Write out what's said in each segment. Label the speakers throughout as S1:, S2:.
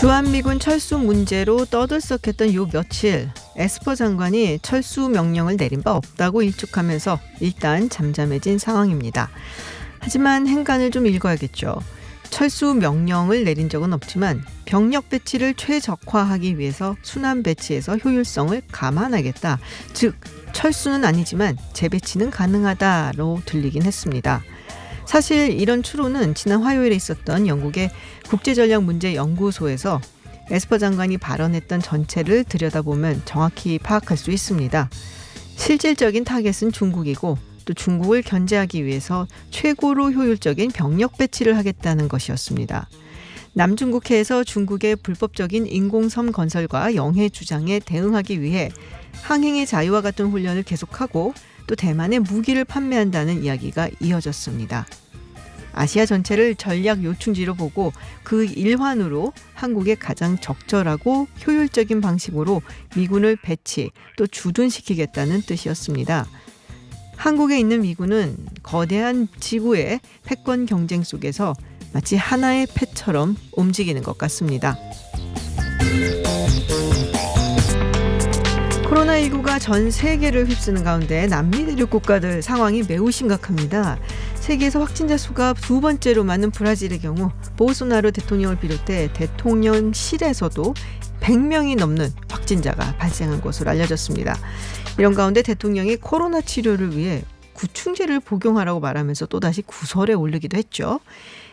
S1: 주한미군 철수 문제로 떠들썩했던 요 며칠 에스퍼 장관이 철수 명령을 내린 바 없다고 일축하면서 일단 잠잠해진 상황입니다. 하지만 행간을 좀 읽어야겠죠. 철수 명령을 내린 적은 없지만 병력 배치를 최적화하기 위해서 순환 배치에서 효율성을 감안하겠다. 즉 철수는 아니지만 재배치는 가능하다로 들리긴 했습니다. 사실 이런 추론은 지난 화요일에 있었던 영국의 국제전략문제연구소에서 에스퍼 장관이 발언했던 전체를 들여다보면 정확히 파악할 수 있습니다. 실질적인 타겟은 중국이고 또 중국을 견제하기 위해서 최고로 효율적인 병력 배치를 하겠다는 것이었습니다. 남중국해에서 중국의 불법적인 인공섬 건설과 영해 주장에 대응하기 위해 항행의 자유와 같은 훈련을 계속하고 또 대만에 무기를 판매한다는 이야기가 이어졌습니다. 아시아 전체를 전략 요충지로 보고 그 일환으로 한국에 가장 적절하고 효율적인 방식으로 미군을 배치 또 주둔시키겠다는 뜻이었습니다. 한국에 있는 미군은 거대한 지구의 패권 경쟁 속에서 마치 하나의 패처럼 움직이는 것 같습니다. 코로나19가 전 세계를 휩쓰는 가운데 남미 대륙 국가들 상황이 매우 심각합니다. 세계에서 확진자 수가 두 번째로 많은 브라질의 경우 보소나루 대통령을 비롯해 대통령실에서도 100명이 넘는 확진자가 발생한 것으로 알려졌습니다. 이런 가운데 대통령이 코로나 치료를 위해 구충제를 복용하라고 말하면서 또다시 구설에 오르기도 했죠.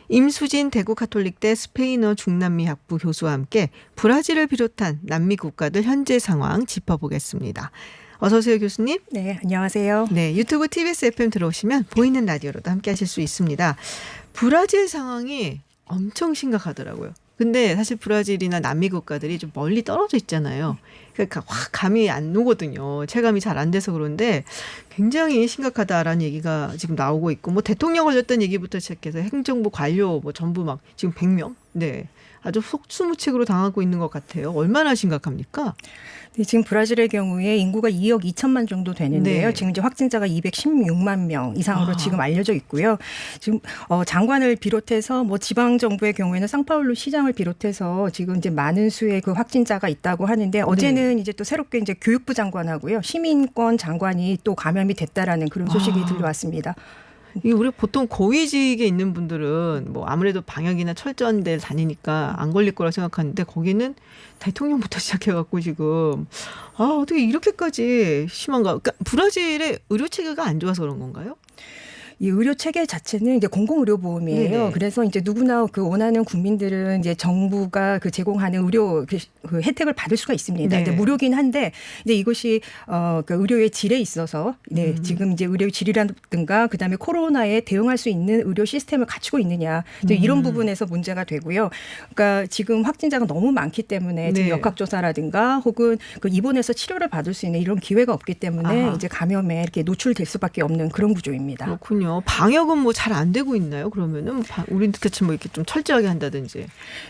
S1: 임수진 대구 가톨릭대 스페인어 중남미 학부 교수와 함께 브라질을 비롯한 남미 국가들 현재 상황 짚어보겠습니다. 어서 오세요, 교수님.
S2: 네, 안녕하세요.
S1: 네, 유튜브 TBS FM 들어오시면 보이는 라디오로도 함께 하실 수 있습니다. 브라질 상황이 엄청 심각하더라고요. 근데 사실 브라질이나 남미 국가들이 좀 멀리 떨어져 있잖아요. 그러니까 확 감이 안 오거든요. 체감이 잘 안 돼서 그런데 굉장히 심각하다라는 얘기가 지금 나오고 있고 뭐 대통령 걸렸던 얘기부터 시작해서 행정부 관료 뭐 전부 막 지금 100명? 네. 아주 속수무책으로 당하고 있는 것 같아요. 얼마나 심각합니까?
S2: 네, 지금 브라질의 경우에 인구가 2억 2천만 정도 되는데요.
S1: 네.
S2: 지금 이제 확진자가 216만 명 이상으로 지금 알려져 있고요. 지금 장관을 비롯해서 뭐 지방 정부의 경우에는 상파울루 시장을 비롯해서 지금 이제 많은 수의 그 확진자가 있다고 하는데 어제는 이제 또 새롭게 이제 교육부 장관하고요, 시민권 장관이 또 감염이 됐다라는 그런 소식이 들려왔습니다.
S1: 이 우리 보통 고위직에 있는 분들은 뭐 아무래도 방역이나 철저한 데를 다니니까 안 걸릴 거라 생각하는데 거기는 대통령부터 시작해갖고 지금 어떻게 이렇게까지 심한가? 그러니까 브라질의 의료 체계가 안 좋아서 그런 건가요?
S2: 이 의료 체계 자체는 이제 공공의료보험이에요.
S1: 네네.
S2: 그래서 이제 누구나 그 원하는 국민들은 이제 정부가 그 제공하는 의료 그 혜택을 받을 수가 있습니다.
S1: 네.
S2: 근데 무료긴 한데 이제 이것이 그 의료의 질에 있어서 지금 이제 의료의 질이라든가 그다음에 코로나에 대응할 수 있는 의료 시스템을 갖추고 있느냐 이제 이런 부분에서 문제가 되고요. 그러니까 지금 확진자가 너무 많기 때문에 지금
S1: 네.
S2: 역학조사라든가 혹은 그 입원해서 치료를 받을 수 있는 이런 기회가 없기 때문에 이제 감염에 이렇게 노출될 수밖에 없는 그런 구조입니다.
S1: 그렇군요. 방역은 뭐 잘 안 되고 있나요? 그러면은 우리같이 뭐 이렇게 좀 철저하게 한다든지.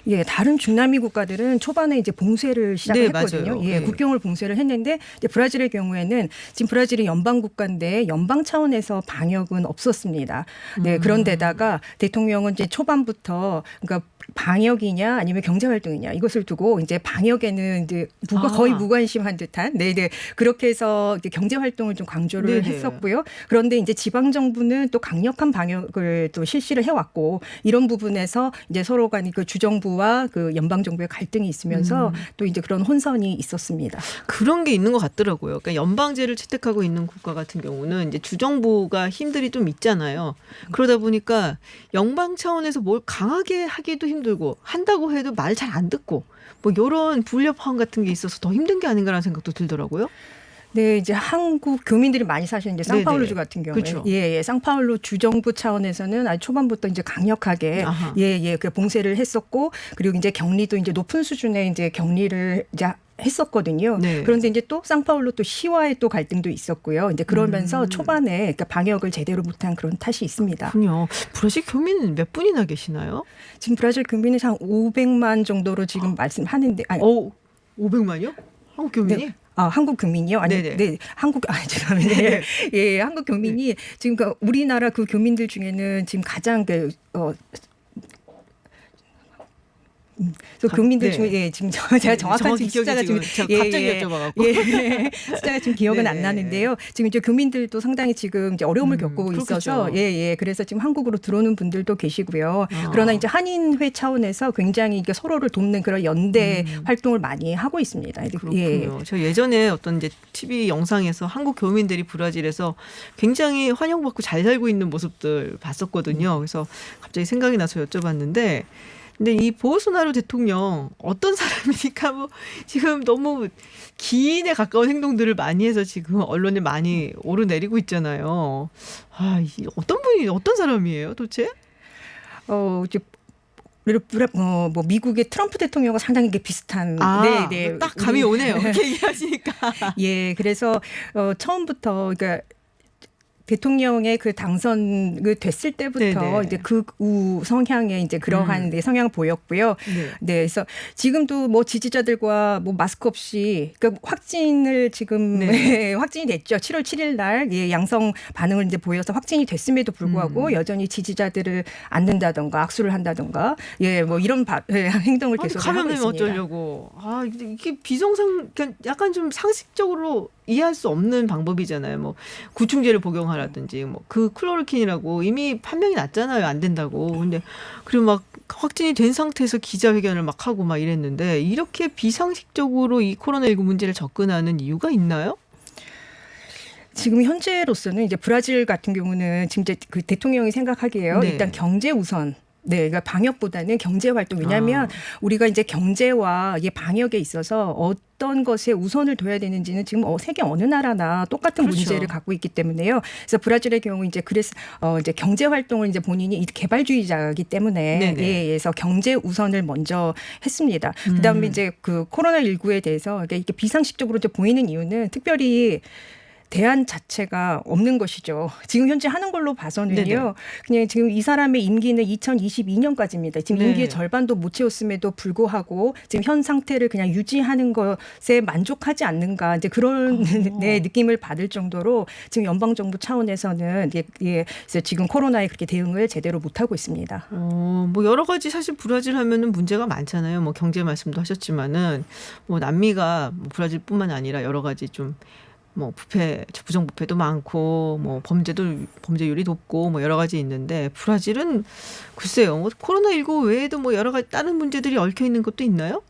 S2: 예, 다른 중남미 국가들은 초반에 이제 봉쇄를 시작했거든요.
S1: 네,
S2: 예,
S1: 네.
S2: 국경을 봉쇄를 했는데 이제 브라질의 경우에는 지금 브라질이 연방 국가인데 연방 차원에서 방역은 없었습니다. 네, 그런데다가 대통령은 이제 초반부터 그러니까 방역이냐 아니면 경제 활동이냐 이것을 두고 이제 방역에는 이제 거의 무관심한 듯한 네네 그렇게 해서 이제 경제 활동을 좀 강조를
S1: 네네.
S2: 했었고요. 그런데 이제 지방 정부는 또 강력한 방역을 또 실시를 해왔고 이런 부분에서 이제 서로 간이 그 주정부와 그 연방 정부의 갈등이 있으면서 또 이제 그런 혼선이 있었습니다.
S1: 그런 게 있는 것 같더라고요. 그러니까 연방제를 채택하고 있는 국가 같은 경우는 이제 주정부가 힘들이 좀 있잖아요. 그러다 보니까 연방 차원에서 뭘 강하게 하기도 힘들고 한다고 해도 말 잘 안 듣고 뭐 이런 불협화음 같은 게 있어서 더 힘든 게 아닌가라는 생각도 들더라고요.
S2: 네, 이제 한국 교민들이 많이 사시는 이제 상파울루주 같은 경우에
S1: 그렇죠.
S2: 예, 상파울루 주정부 차원에서는 아주 초반부터 이제 강력하게 그 봉쇄를 했었고 그리고 이제 격리도 이제 높은 수준의 이제 격리를 이제 했었거든요.
S1: 네.
S2: 그런데 이제 또 상파울루 또 시와의 또 갈등도 있었고요. 이제 그러면서 초반에 그러니까 방역을 제대로 못한 그런 탓이 있습니다.
S1: 그렇군요. 브라질 교민 몇 분이나 계시나요?
S2: 지금 브라질 교민이 한 500만 정도로 지금 말씀하는데
S1: 500만이요? 한국 교민이?
S2: 네. 한국 교민이요? 아니,
S1: 네네.
S2: 네, 죄송합니다.
S1: 네.
S2: 예, 한국 교민이 지금 그 우리나라 그 교민들 중에는 지금 가장 그래서 국민들
S1: 네.
S2: 중에 지금 제가 정확한
S1: 정확히
S2: 지금 숫자가
S1: 기억이
S2: 지금
S1: 지금 갑자기 여쭤봐갖고.
S2: 숫자가 지금 기억은
S1: 네.
S2: 안 나는데요. 지금 이제 교민들도 상당히 지금 이제 어려움을 겪고
S1: 그렇겠죠.
S2: 있어서 그래서 지금 한국으로 들어오는 분들도 계시고요.
S1: 아.
S2: 그러나 이제 한인회 차원에서 굉장히 이게 서로를 돕는 그런 연대 활동을 많이 하고 있습니다.
S1: 그렇군요. 저 예전에 어떤 이제 TV 영상에서 한국 교민들이 브라질에서 굉장히 환영받고 잘 살고 있는 모습들 봤었거든요. 그래서 갑자기 생각이 나서 여쭤봤는데, 근데 이 보소나루 대통령 어떤 사람이니까 뭐 지금 너무 기인에 가까운 행동들을 많이 해서 지금 언론에 많이 오르내리고 있잖아요. 아, 어떤 분이 어떤 사람이에요, 도대체?
S2: 이제 뭐 미국의 트럼프 대통령과 상당히 비슷한
S1: 딱 감이 오네요. 이렇게 얘기하시니까.
S2: 그래서 처음부터 그러니까 대통령의 그 당선이 됐을 때부터
S1: 네네.
S2: 이제 극우 성향의 이제 그러한 성향을 보였고요.
S1: 네.
S2: 그래서 지금도 뭐 지지자들과 뭐 마스크 없이 그러니까 확진을 지금 확진이 됐죠. 7월 7일 날 양성 반응을 이제 보여서 확진이 됐음에도 불구하고 여전히 지지자들을 안는다던가 악수를 한다던가 뭐 이런 행동을 계속 하고
S1: 감염되면
S2: 있습니다.
S1: 어쩌려고. 이게 약간 좀 상식적으로 이해할 수 없는 방법이잖아요. 뭐 구충제를 복용하라든지 뭐 그 클로로킨이라고 이미 판명이 났잖아요. 안 된다고. 근데 그리고 막 확진이 된 상태에서 기자회견을 막 하고 막 이랬는데, 이렇게 비상식적으로 이 코로나19 문제를 접근하는 이유가 있나요?
S2: 지금 현재로서는 이제 브라질 같은 경우는 지금 이제 그 대통령이 생각하기에요. 일단 경제 우선. 그러니까 방역보다는 경제 활동. 왜냐하면 우리가 이제 경제와 방역에 있어서 어떤 것에 우선을 둬야 되는지는 지금 세계 어느 나라나 똑같은 문제를 갖고 있기 때문에요. 그래서 브라질의 경우 이제 그래서 이제 경제 활동을 이제 본인이 개발주의자이기 때문에 그래서 경제 우선을 먼저 했습니다. 그다음에 이제 그 코로나19에 대해서 이게 비상식적으로 이제 보이는 이유는 특별히 대안 자체가 없는 것이죠. 지금 현재 하는 걸로 봐서는요. 그냥 지금 이 사람의 임기는 2022년까지입니다. 지금 임기의 절반도 못 채웠음에도 불구하고 지금 현 상태를 그냥 유지하는 것에 만족하지 않는가, 이제 그런 느낌을 받을 정도로 지금 연방 정부 차원에서는 그래서 지금 코로나에 그렇게 대응을 제대로 못 하고 있습니다.
S1: 뭐 여러 가지 사실 브라질 하면은 문제가 많잖아요. 뭐 경제 말씀도 하셨지만은 뭐 남미가 뭐 브라질뿐만 아니라 여러 가지 좀 뭐 부정부패도 많고 뭐 범죄율이 높고 뭐 여러 가지 있는데, 브라질은 글쎄요. 뭐 코로나19 외에도 뭐 여러 가지 다른 문제들이 얽혀 있는 것도 있나요?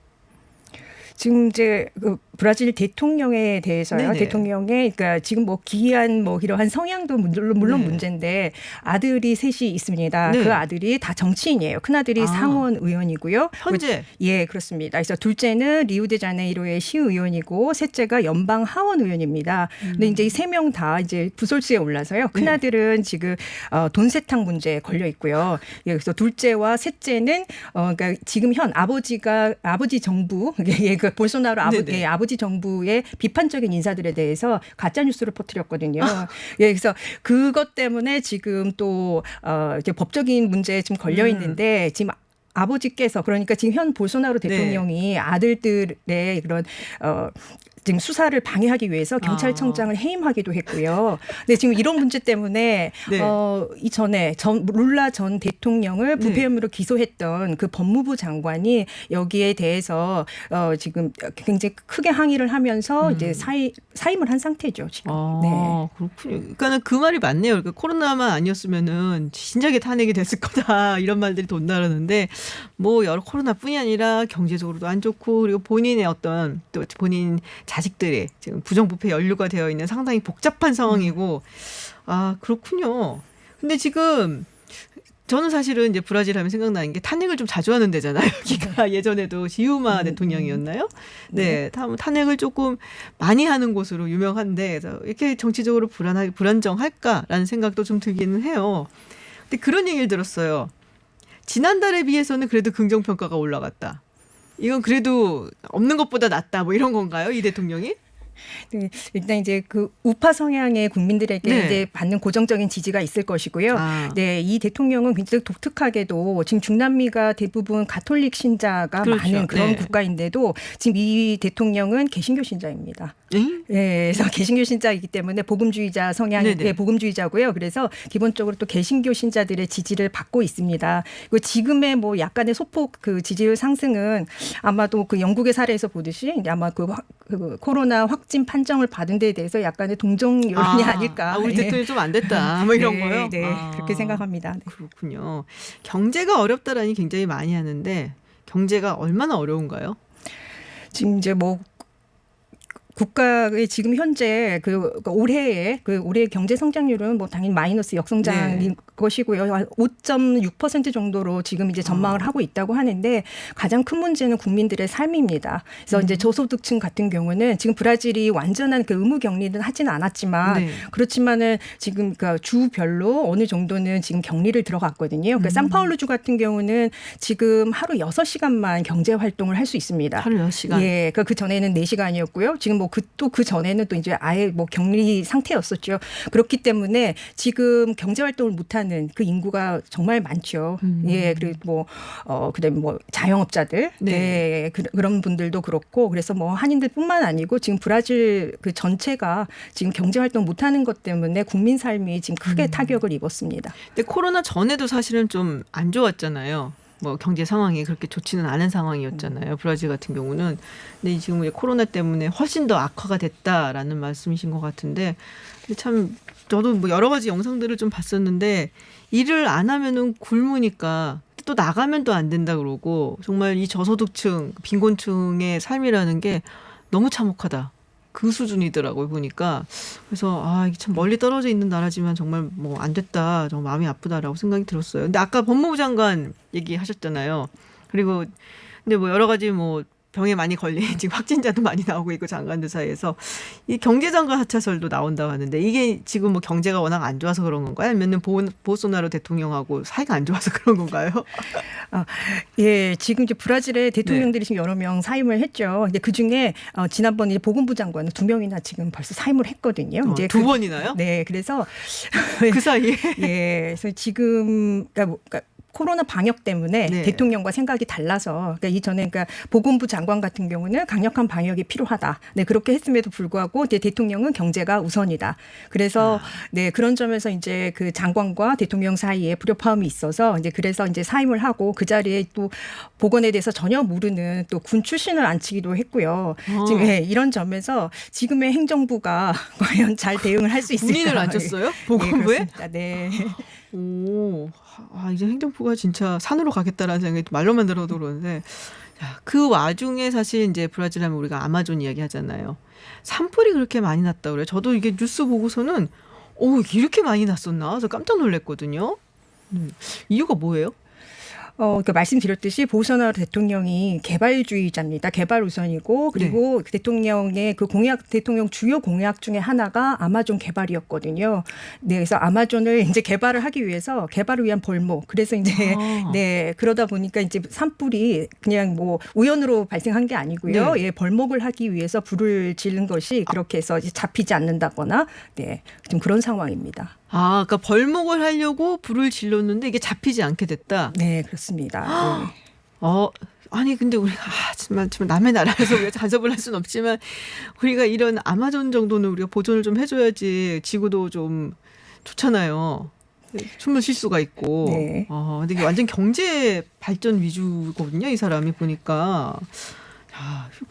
S2: 지금 이제 그 브라질 대통령에 대해서요. 대통령의 그러니까 지금 뭐 기이한 뭐 이러한 성향도 물론 문제인데, 아들이 셋이 있습니다. 그 아들이 다 정치인이에요. 큰 아들이 상원 의원이고요.
S1: 현재
S2: 그렇습니다. 그래서 둘째는 리우데자네이루의 시의원이고, 셋째가 연방 하원 의원입니다. 근데 이제 이 세 명 다 이제 부솔수에 올라서요. 큰 아들은 지금 돈 세탁 문제에 걸려 있고요. 그래서 둘째와 셋째는 그러니까 지금 현 아버지 정부 그 볼소나루 아버지 정부의 비판적인 인사들에 대해서 가짜 뉴스를 퍼뜨렸거든요. 그래서 그것 때문에 지금 또 이제 법적인 문제에 지금 걸려 있는데, 지금 아버지께서, 그러니까 지금 현 볼소나루 대통령이 아들들의 그런 지금 수사를 방해하기 위해서 경찰청장을 해임하기도 했고요. 근데 지금 이런 문제 때문에 이전에 룰라 전 대통령을 부패 혐의로 기소했던 그 법무부 장관이 여기에 대해서 지금 굉장히 크게 항의를 하면서 이제 사임을 한 상태죠, 지금.
S1: 그렇군요. 그러니까는 그 말이 맞네요. 그러니까 코로나만 아니었으면은 진작에 탄핵이 됐을 거다 이런 말들이 돈나르는데, 뭐 여러 코로나뿐이 아니라 경제적으로도 안 좋고, 그리고 본인의 어떤 또 본인 자식들이 지금 부정부패 연루가 되어 있는 상당히 복잡한 상황이고, 그렇군요. 근데 지금 저는 사실은 이제 브라질 하면 생각나는 게 탄핵을 좀 자주 하는 데잖아요. 여기가 예전에도 지우마 대통령이었나요? 탄핵을 조금 많이 하는 곳으로 유명한데, 그래서 이렇게 정치적으로 불안정할까라는 생각도 좀 들기는 해요. 근데 그런 얘기를 들었어요. 지난달에 비해서는 그래도 긍정평가가 올라갔다. 이건 그래도 없는 것보다 낫다. 뭐 이런 건가요? 이 대통령이?
S2: 일단 이제 그 우파 성향의 국민들에게 이제 받는 고정적인 지지가 있을 것이고요. 이 대통령은 굉장히 독특하게도 지금 중남미가 대부분 가톨릭 신자가 많은 그런 국가인데도 지금 이 대통령은 개신교 신자입니다.
S1: 에이?
S2: 예, 그래서 개신교 신자이기 때문에 복음주의자 성향의
S1: 네네.
S2: 복음주의자고요. 그래서 기본적으로 또 개신교 신자들의 지지를 받고 있습니다. 그리고 지금의 뭐 약간의 소폭 그 지지율 상승은 아마도 그 영국의 사례에서 보듯이 이제 아마 그 코로나 확진 판정을 받은 데에 대해서 약간의 동정 여론이 아닐까.
S1: 우리 대통령이 좀 안 됐다. 뭐 이런
S2: 네,
S1: 거요?
S2: 네, 그렇게 생각합니다. 네.
S1: 그렇군요. 경제가 어렵다라니 굉장히 많이 하는데 경제가 얼마나 어려운가요?
S2: 지금 이제 뭐 국가의 지금 현재 그 올해의 경제 성장률은 뭐 당연히 마이너스 역성장인 것이고요. 5.6% 정도로 지금 이제 전망을 하고 있다고 하는데 가장 큰 문제는 국민들의 삶입니다. 그래서 이제 저소득층 같은 경우는 지금 브라질이 완전한 그 의무 격리는 하지는 않았지만 그렇지만은 지금 그 주별로 어느 정도는 지금 격리를 들어갔거든요. 그러니까 산파울루 주 같은 경우는 지금 하루 6시간만 경제 활동을 할 수 있습니다.
S1: 하루 6시간.
S2: 예. 그 전에는 4시간이었고요. 지금 뭐 그 전에는 또 이제 아예 뭐 격리 상태였었죠. 그렇기 때문에 지금 경제 활동을 못하는 그 인구가 정말 많죠. 예. 그리고 그다음에 뭐 자영업자들, 네. 그런 분들도 그렇고 그래서 뭐 한인들뿐만 아니고 지금 브라질 그 전체가 지금 경제 활동 못하는 것 때문에 국민 삶이 지금 크게 타격을 입었습니다.
S1: 근데 코로나 전에도 사실은 좀 안 좋았잖아요. 뭐 경제 상황이 그렇게 좋지는 않은 상황이었잖아요. 브라질 같은 경우는. 근데 지금 이제 코로나 때문에 훨씬 더 악화가 됐다라는 말씀이신 것 같은데 근데 참 저도 뭐 여러 가지 영상들을 좀 봤었는데 일을 안 하면은 굶으니까 또 나가면 또 안 된다 그러고 정말 이 저소득층, 빈곤층의 삶이라는 게 너무 참혹하다. 그 수준이더라고요, 보니까. 그래서 이게 참 멀리 떨어져 있는 나라지만 정말 뭐 안 됐다. 정말 마음이 아프다라고 생각이 들었어요. 근데 아까 법무부 장관 얘기하셨잖아요. 그리고 근데 뭐 여러 가지 뭐 병에 많이 걸린 지금 확진자도 많이 나오고 있고 장관들 사이에서 이 경제장관 하차설도 나온다고 하는데 이게 지금 뭐 경제가 워낙 안 좋아서 그런 건가요? 아니면 보소나루 대통령하고 사이가 안 좋아서 그런 건가요?
S2: 예, 지금 이제 브라질의 대통령들이 지금 여러 명 사임을 했죠. 근데 그 중에 지난번 이제 보건부 장관은 2명이나 지금 벌써 사임을 했거든요. 이제
S1: 두 번이나요?
S2: 네, 그래서
S1: 그 사이에
S2: 예, 그래서 지금 그러니까 코로나 방역 때문에 대통령과 생각이 달라서 그러니까 이전에 그러니까 보건부 장관 같은 경우는 강력한 방역이 필요하다. 네, 그렇게 했음에도 불구하고 이제 대통령은 경제가 우선이다. 그래서 네, 그런 점에서 이제 그 장관과 대통령 사이에 불협화음이 있어서 이제 그래서 이제 사임을 하고 그 자리에 또 보건에 대해서 전혀 모르는 또 군 출신을 앉히기도 했고요. 지금 이런 점에서 지금의 행정부가 과연 잘 대응을 할 수 있을까?
S1: 군인을 앉혔어요? 보건부에?
S2: 네.
S1: 오, 이제 행정부가 진짜 산으로 가겠다라는 생각이 말로만 들어도 그러는데 그 와중에 사실 이제 브라질 하면 우리가 아마존 이야기 하잖아요. 산불이 그렇게 많이 났다 그래요. 저도 이게 뉴스 보고서는 이렇게 많이 났었나? 그래서 깜짝 놀랐거든요. 이유가 뭐예요?
S2: 그러니까 말씀드렸듯이 보소나루 대통령이 개발주의자입니다. 개발 우선이고 그리고 그 대통령의 그 대통령 주요 공약 중에 하나가 아마존 개발이었거든요. 네, 그래서 아마존을 이제 개발을 하기 위해서 개발을 위한 벌목. 그래서 이제 네, 그러다 보니까 이제 산불이 그냥 뭐 우연으로 발생한 게 아니고요. 예, 벌목을 하기 위해서 불을 지른 것이 그렇게 해서 이제 잡히지 않는다거나 네, 좀 그런 상황입니다.
S1: 그러니까 벌목을 하려고 불을 질렀는데 이게 잡히지 않게 됐다.
S2: 네, 그렇습니다. 네.
S1: 아니 근데 우리가 정말 남의 나라에서 우리가 간섭을 할 수는 없지만 우리가 이런 아마존 정도는 우리가 보존을 좀 해줘야지 지구도 좀 좋잖아요. 숨을 쉴 수가 있고.
S2: 네.
S1: 근데 이게 완전 경제 발전 위주거든요. 이 사람이 보니까.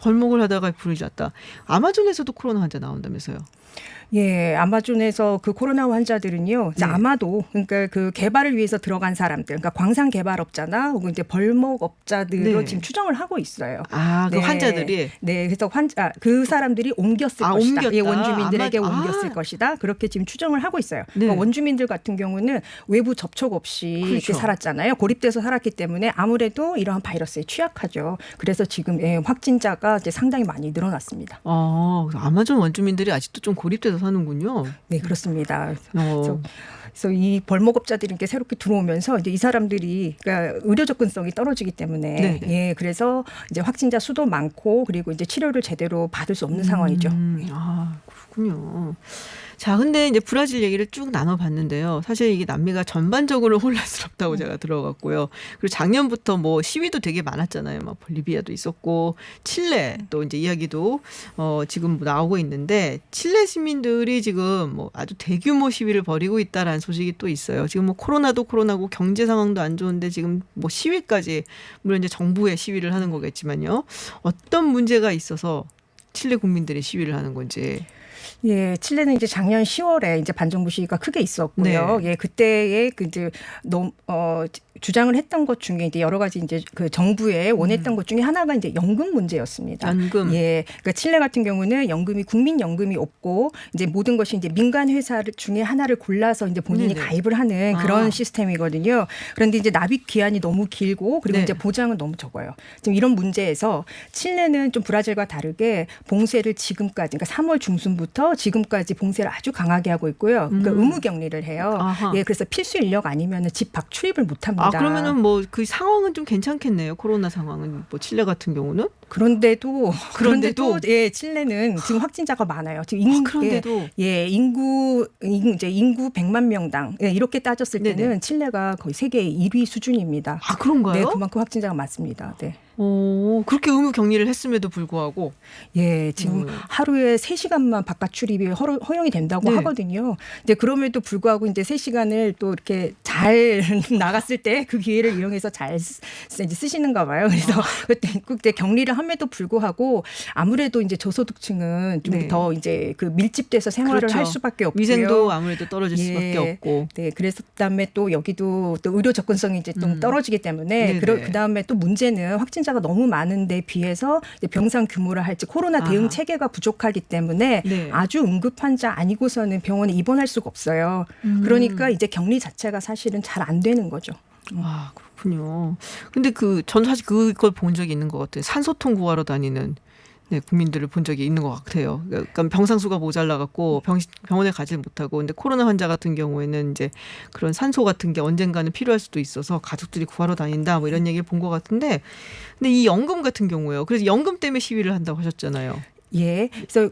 S1: 벌목을 하다가 불을 졌다. 아마존에서도 코로나 환자 나온다면서요.
S2: 예, 아마존에서 그 코로나 환자들은요, 아마도 그러니까 그 개발을 위해서 들어간 사람들, 그러니까 광산 개발업자나 혹은 이제 벌목업자들로 지금 추정을 하고 있어요.
S1: 그 환자들이.
S2: 네, 그래서 그 사람들이 옮겼을 것이다.
S1: 옮겼다.
S2: 예, 원주민들에게 옮겼을 것이다. 그렇게 지금 추정을 하고 있어요. 그러니까 원주민들 같은 경우는 외부 접촉 없이 이렇게 살았잖아요. 고립돼서 살았기 때문에 아무래도 이러한 바이러스에 취약하죠. 그래서 지금 확진자가 이제 상당히 많이 늘어났습니다.
S1: 아마존 원주민들이 아직도 좀 고립돼서 사는군요.
S2: 네, 그렇습니다. 그래서 이 벌목업자들이 이렇게 새롭게 들어오면서 이제 이 사람들이 그러니까 의료 접근성이 떨어지기 때문에 예, 그래서 이제 확진자 수도 많고 그리고 이제 치료를 제대로 받을 수 없는 상황이죠.
S1: 그렇군요. 자, 근데 이제 브라질 얘기를 쭉 나눠봤는데요. 사실 이게 남미가 전반적으로 혼란스럽다고 제가 들어갔고요. 그리고 작년부터 뭐 시위도 되게 많았잖아요. 막 볼리비아도 있었고 칠레 또 이제 이야기도 지금 나오고 있는데 칠레 시민들이 지금 뭐 아주 대규모 시위를 벌이고 있다라는 소식이 또 있어요. 지금 뭐 코로나도 코로나고 경제 상황도 안 좋은데 지금 뭐 시위까지 물론 이제 정부의 시위를 하는 거겠지만요. 어떤 문제가 있어서 칠레 국민들이 시위를 하는 건지.
S2: 예, 칠레는 이제 작년 10월에 이제 반정부 시위가 크게 있었고요.
S1: 네.
S2: 예, 그때에 그 이제 너무 주장을 했던 것 중에 이제 여러 가지 이제 그 정부에 원했던 것 중에 하나가 이제 연금 문제였습니다.
S1: 연금.
S2: 예, 그러니까 칠레 같은 경우는 연금이 국민연금이 없고 이제 모든 것이 이제 민간 회사 중에 하나를 골라서 이제 본인이
S1: 네네.
S2: 가입을 하는 그런 시스템이거든요. 그런데 이제 납입 기한이 너무 길고 그리고
S1: 네.
S2: 이제 보장은 너무 적어요. 지금 이런 문제에서 칠레는 좀 브라질과 다르게 봉쇄를 지금까지 그러니까 3월 중순부터 지금까지 봉쇄를 아주 강하게 하고 있고요. 그러니까 의무 격리를 해요.
S1: 아하.
S2: 예, 그래서 필수 인력 아니면 집 밖 출입을 못 합니다.
S1: 그러면은 뭐 그 상황은 좀 괜찮겠네요. 코로나 상황은 뭐 칠레 같은 경우는.
S2: 그런데도
S1: 그런데도?
S2: 예, 칠레는 지금 확진자가 많아요. 지금
S1: 그런데도.
S2: 인구 100만 명당 이렇게 따졌을 때는
S1: 네네.
S2: 칠레가 거의 세계 1위 수준입니다.
S1: 그런가요?
S2: 네, 그만큼 확진자가 많습니다. 네.
S1: 그렇게 의무 격리를 했음에도 불구하고.
S2: 예, 지금 하루에 3시간만 바깥 출입이 허용이 된다고
S1: 네.
S2: 하거든요. 이제 그럼에도 불구하고 이제 3시간을 또 이렇게 잘 나갔을 때 그 기회를 이용해서 잘 이제 쓰시는가 봐요. 그래서 그때 격리를 함에도 불구하고 아무래도 이제 저소득층은 좀
S1: 네.
S2: 더 이제 그 밀집돼서 생활을
S1: 그렇죠.
S2: 할 수밖에 없고요.
S1: 위생도 아무래도 떨어질
S2: 예.
S1: 수밖에 없고.
S2: 네, 그래서 그다음에 또 여기도 또 의료 접근성이 이제 좀 떨어지기 때문에
S1: 네네.
S2: 그다음에 또 문제는 확진자가 너무 많은데 비해서 이제 병상 규모를 할지 코로나 대응
S1: 아하.
S2: 체계가 부족하기 때문에
S1: 네.
S2: 아주 응급 환자 아니고서는 병원에 입원할 수가 없어요. 그러니까 이제 격리 자체가 사실은 잘 안 되는 거죠.
S1: 그렇군요. 근데 전 사실 그걸 본 적이 있는 것 같아요. 산소통 구하러 다니는 국민들을 본 적이 있는 것 같아요. 그러니까 병상수가 모자라갖고 병원에 가질 못하고, 근데 코로나 환자 같은 경우에는 이제 그런 산소 같은 게 언젠가는 필요할 수도 있어서 가족들이 구하러 다닌다, 뭐 이런 얘기를 본 것 같은데, 근데 이 연금 같은 경우요. 그래서 연금 때문에 시위를 한다고 하셨잖아요.
S2: 예. 그래서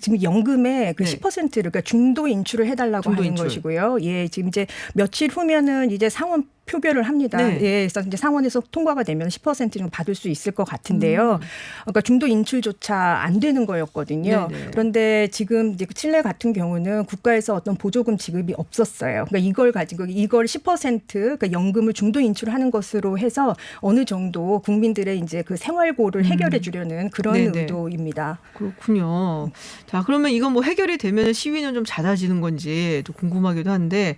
S2: 지금 연금의 그
S1: 네.
S2: 10%를 그러니까 중도 인출을 해달라고
S1: 중도
S2: 하는
S1: 인출.
S2: 것이고요. 예, 지금 이제 며칠 후면은 이제 상원 표결을 합니다.
S1: 네.
S2: 예, 그래서 이제 상원에서 통과가 되면 10% 좀 받을 수 있을 것 같은데요. 그러니까 중도 인출조차 안 되는 거였거든요.
S1: 네네.
S2: 그런데 지금 이제 칠레 같은 경우는 국가에서 어떤 보조금 지급이 없었어요. 그러니까 이걸 가지고 이걸 10% 그러니까 연금을 중도 인출하는 것으로 해서 어느 정도 국민들의 이제 그 생활고를 해결해 주려는 그런
S1: 네네.
S2: 의도입니다.
S1: 그렇군요. 자, 그러면 이건 뭐 해결이 되면 시위는 좀 잦아지는 건지 또 궁금하기도 한데,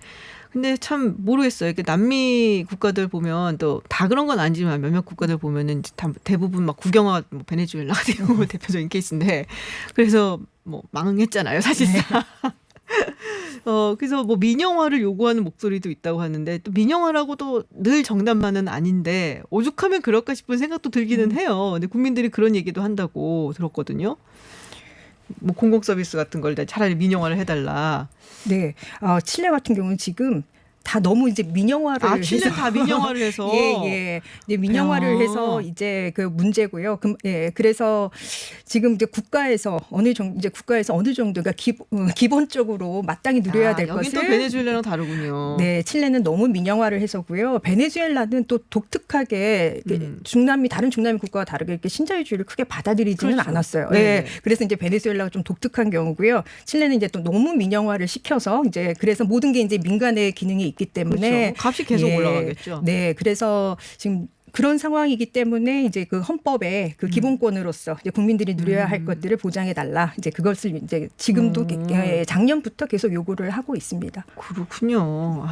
S1: 근데 참 모르겠어요. 이렇게 남미 국가들 보면 또 다 그런 건 아니지만 몇몇 국가들 보면은 이제 대부분 막 국영화, 뭐 베네수엘라 같은 경우 대표적인 케이스인데, 그래서 뭐 망했잖아요, 사실상. 그래서 뭐 민영화를 요구하는 목소리도 있다고 하는데, 또 민영화라고도 늘 정답만은 아닌데 오죽하면 그럴까 싶은 생각도 들기는 해요. 근데 국민들이 그런 얘기도 한다고 들었거든요. 뭐 공공 서비스 같은 걸 차라리 민영화를 해달라.
S2: 네, 칠레 같은 경우는 지금 다 너무 이제 민영화를
S1: 칠레
S2: 해서
S1: 다 민영화를 해서.
S2: 예. 이제 민영화를
S1: 야.
S2: 해서 이제 그 문제고요. 예. 그래서 지금 이제 국가에서 어느 정도 그러니까 기본적으로 마땅히 누려야 될
S1: 여긴 또
S2: 것을
S1: 베네수엘라랑 다르군요.
S2: 네, 칠레는 너무 민영화를 해서고요. 베네수엘라는 또 독특하게 다른 중남미 국가와 다르게 이렇게 신자유주의를 크게 받아들이지는
S1: 그렇죠.
S2: 않았어요.
S1: 네네.
S2: 네, 그래서 이제 베네수엘라가 좀 독특한 경우고요. 칠레는 이제 또 너무 민영화를 시켜서 이제 그래서 모든 게 이제 민간의 기능이 있기 때문에
S1: 그렇죠. 값이 계속 올라가겠죠.
S2: 네, 그래서 지금 그런 상황이기 때문에 이제 그 헌법의 그 기본권으로서 이제 국민들이 누려야 할 것들을 보장해 달라. 이제 그것을 이제 지금도 작년부터 계속 요구를 하고 있습니다.
S1: 그렇군요.